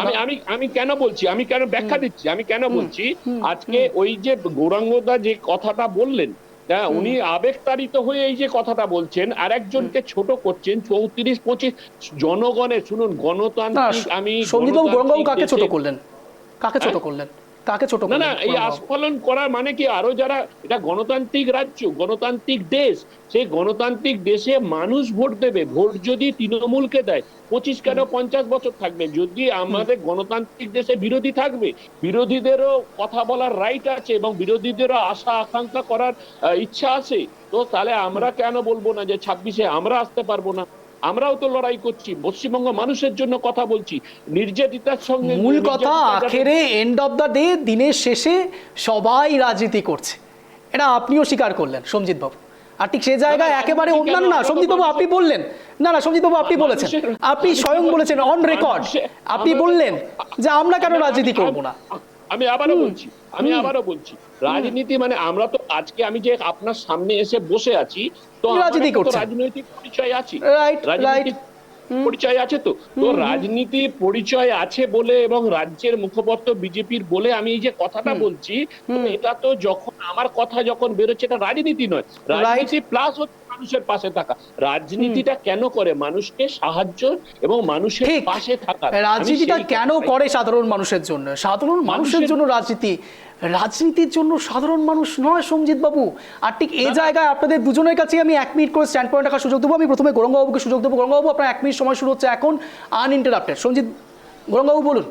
আমি কেন বলছি, আমি কেন ব্যাখ্যা দিচ্ছি, আমি কেন বলছি। আজকে ওই যে গৌরাঙ্গদা যে কথাটা বললেন, উনি আবেগতাড়িত হয়ে এই যে কথাটা বলছেন, আর একজনকে ছোট করছেন। 34-25 জনগণের, শুনুন, গণতান্ত্রিক, আমি সঞ্জিত বাবু গৌরাঙ্গবাবু কাকে ছোট করলেন? কাকে ছোট করলেন? কাকে ছোট করলেন? না, এই আস্ফালন করার মানে কি, আরো যারা, এটা গণতান্ত্রিক রাজ্য, গণতান্ত্রিক দেশ, সেই গণতান্ত্রিক দেশে মানুষ ভোট দেবে। ভোট যদি তৃণমূলকে দেয় 25 কেন 50 বছর থাকবে। যদি আমাদের গণতান্ত্রিক দেশে বিরোধী থাকবে, বিরোধীদেরও কথা বলার রাইট আছে এবং বিরোধীদেরও আশা আকাঙ্ক্ষা করার ইচ্ছা আছে। তো তাহলে আমরা কেন বলবো না যে 26-এ আমরা আসতে পারবো না? আমরাও তো লড়াই করছি, পশ্চিমবঙ্গ মানুষের জন্য কথা বলছি, নির্যাতিতার সঙ্গে। মূল কথা, আখেরে এন্ড অফ দ্য ডে, দিনের শেষে সবাই রাজনীতি করছে, এটা আপনিও স্বীকার করলেন সঞ্জিত বাবু। আর ঠিক সে জায়গায় একেবারে অন্যান্য না সঞ্জিত বাবু, আপনি বললেন, না সঞ্জিত বাবু আপনি বলেছেন, আপনি স্বয়ং বলেছেন অন রেকর্ড, আপনি বললেন যে আমরা কেন রাজনীতি করব না। আমি আবারও বলছি রাজনীতি মানে আমরা তো আজকে আমি যে আপনার সামনে এসে বসে আছি, তো রাজনৈতিক পরিচয় আছে, রাজনৈতিক পরিচয় আছে। তো রাজনীতি পরিচয় আছে বলে এবং রাজ্যের মুখপত্র বিজেপির বলে আমি এই যে কথাটা বলছি, এটা তো যখন আমার কথা যখন বেরোচ্ছে, এটা রাজনীতি নয়, রাজনীতি প্লাস হচ্ছে মানুষের পাশে থাকা। রাজনীতিটা কেন করে? মানুষকে সাহায্য এবং মানুষের পাশে থাকা। রাজনীতিটা কেন করে? সাধারণ মানুষের জন্য, সাধারণ মানুষের জন্য রাজনীতির জন্য সাধারণ মানুষ নয় সঞ্জিত বাবু। আর ঠিক এই জায়গায় আপনাদের দুজনের কাছে আমি 1 মিনিট করে স্ট্যান্ড পয়েন্ট রাখার সুযোগ দেবো। আমি প্রথমে গৌরাঙ্গবাবুকে সুযোগ দেবো। গৌরাঙ্গবাবু, আপনার 1 মিনিট সময় শুরু হচ্ছে এখন, আনইন্টারাপ্টেড। সঞ্জিত, গৌরাঙ্গবাবু বলুন।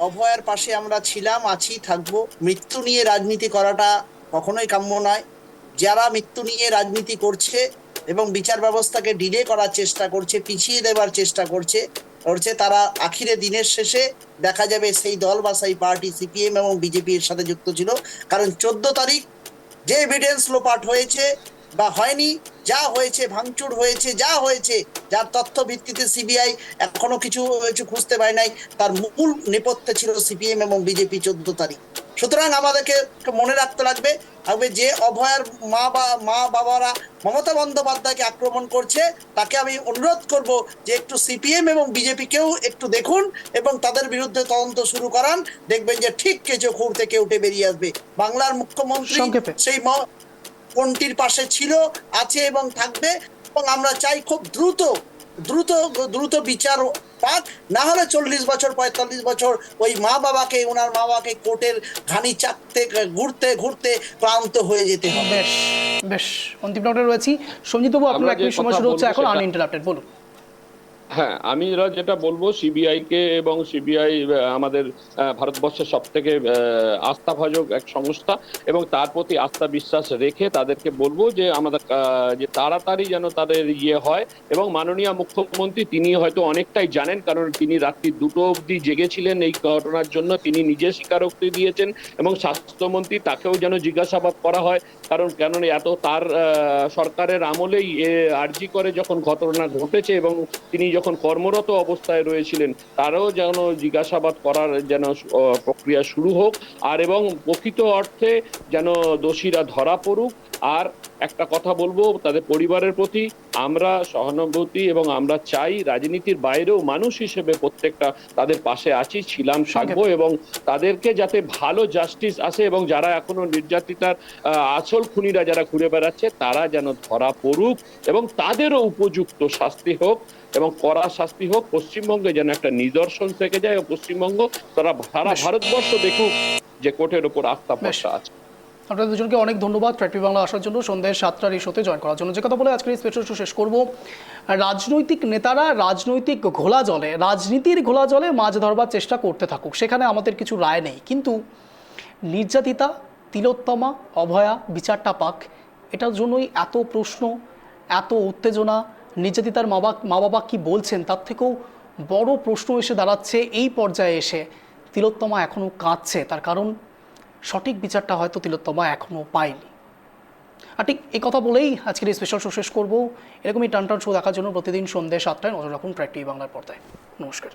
অভয়ার পাশে আমরা ছিলাম, আছি, থাকবো। মৃত্যু নিয়ে রাজনীতি করাটা কখনোই কাম্য নয়। যারা মৃত্যু নিয়ে রাজনীতি করছে এবং বিচার ব্যবস্থাকে ডিলে করার চেষ্টা করছে, পিছিয়ে দেওয়ার চেষ্টা করছে, তারা আখিরে দিনের শেষে দেখা যাবে সেই দল বা সেই পার্টি সিপিএম এবং বিজেপি এর সাথে যুক্ত ছিল। কারণ 14 তারিখ যে এভিডেন্স লোপাট হয়েছে বা হয়নি, যা হয়েছে, ভাঙচুর হয়েছে, যা হয়েছে, যার তথ্য ভিত্তিতে সিবিআই এখনো কিছু খুঁজতে পারে নাই, তার মূল নেপথ্যে ছিল সিপিএম এবং বিজেপি 14 তারিখ। সুতরাং আমাদেরকে মনে রাখতে লাগবে যে অভয়ার মা বাবারা মমতা বন্দ্যোপাধ্যায়কে আক্রমণ করছে, তাকে আমি অনুরোধ করব যে একটু সিপিএম এবং বিজেপিকেও একটু দেখুন এবং তাদের বিরুদ্ধে তদন্ত শুরু করান। দেখবেন যে ঠিক কেঁচো খুঁড় থেকে উঠে বেরিয়ে আসবে। বাংলার মুখ্যমন্ত্রী সেই কোনটির পাশে ছিল, আছে এবং থাকবে। এবং আমরা চাই খুব দ্রুত বিচার পাক, না হলে 40 বছর 45 বছর ওই মা বাবাকে, ওনার মা বাবাকে কোর্টের ঘানি চাকতে ঘুরতে ঘুরতে ক্লান্ত হয়ে যেতে হবে। বেশ বেশ অন্তিম রাউন্ডে রয়েছি। সঞ্জিত বাবু, আপনার আমরা এক যে মিনিট সময় কথা শুরু হচ্ছে বলবো এখন, সেটা- আনইন্টারাপ্টেড বলুন। হ্যাঁ, আমি যেটা বলবো সিবিআই কে, এবং সিবিআই আমাদের ভারতবর্ষের সব থেকে আস্থাভাজক এক সংস্থা, এবং তার প্রতি আস্থা বিশ্বাস রেখে তাদেরকে বলবো যে আমাদের যে তাড়াতাড়ি যেন তাদের হয়। এবং মাননীয় মুখ্যমন্ত্রী তিনি হয়তো অনেকটাই জানেন, কারণ তিনি রাত্রি 2টো অবধি জেগেছিলেন এই ঘটনার জন্য, তিনি নিজে স্বীকারোক্তি দিয়েছেন। এবং স্বাস্থ্যমন্ত্রী তাকেও যেন জিজ্ঞাসাবাদ করা হয়, কারণ এত তার সরকারের আমলেই আরজি করে যখন ঘটনা ঘটেছে এবং তিনি যখন কর্মরত অবস্থায় রয়েছিলেন, তারও যেন জিজ্ঞাসাবাদ করার যেন প্রক্রিয়া শুরু হোক, আর এবং প্রকৃত অর্থে যেন দোষীরা ধরা পড়ুক। আর একটা কথা বলবো তাদের পরিবারের প্রতি, আমরা সহানুভূতি এবং আমরা চাই রাজনীতির বাইরেও মানুষ হিসেবে প্রত্যেকটা তাদের পাশে আছি, ছিলাম, থাকবো, এবং তাদেরকে যাতে ভালো জাস্টিস আসে, এবং যারা এখনো নির্যাতিতার আসল খুনিরা যারা ঘুরে বেড়াচ্ছে তারা যেন ধরা পড়ুক এবং তাদেরও উপযুক্ত শাস্তি হোক, এবং কড়া শাস্তি হোক। পশ্চিমবঙ্গে যেন একটা নিদর্শন থেকে যায়, ও পশ্চিমবঙ্গ সারা ভারতবর্ষ দেখুক যে কোর্টের ওপর আস্থা ভরসা আছে। আপনাদের দুজনকে অনেক ধন্যবাদ ট্রাইব টিভি বাংলা আসার জন্য, সন্ধ্যে 7টার এই শোতে জয়েন করার জন্য। যে কথা বলে আজকের এই স্পেশাল শো শেষ করব। রাজনৈতিক নেতারা রাজনৈতিক ঘোলা জলে, রাজনীতির ঘোলা জলে মাছ ধরবার চেষ্টা করতে থাকুক, সেখানে আমাদের কিছু রায় নেই। কিন্তু নির্যাতিতা তিলোত্তমা অভয়া বিচারটা পাক, এটার জন্যই এত প্রশ্ন, এত উত্তেজনা। নির্যাতিতার মা বাবা কি বলছেন তার থেকেও বড় প্রশ্ন এসে দাঁড়াচ্ছে এই পর্যায়ে এসে। তিলোত্তমা এখনও কাঁদছে, তার কারণ সঠিক বিচারটা হয়তো তিলোত্তমা এখনও পায়নি। আর ঠিক এই কথা বলেই আজকের এই স্পেশাল শো শেষ করবো। এরকমই টান টান শো দেখার জন্য প্রতিদিন সন্ধ্যে 7টায় নজর রাখুন ট্রাইব টিভি বাংলার পর্দায়। নমস্কার।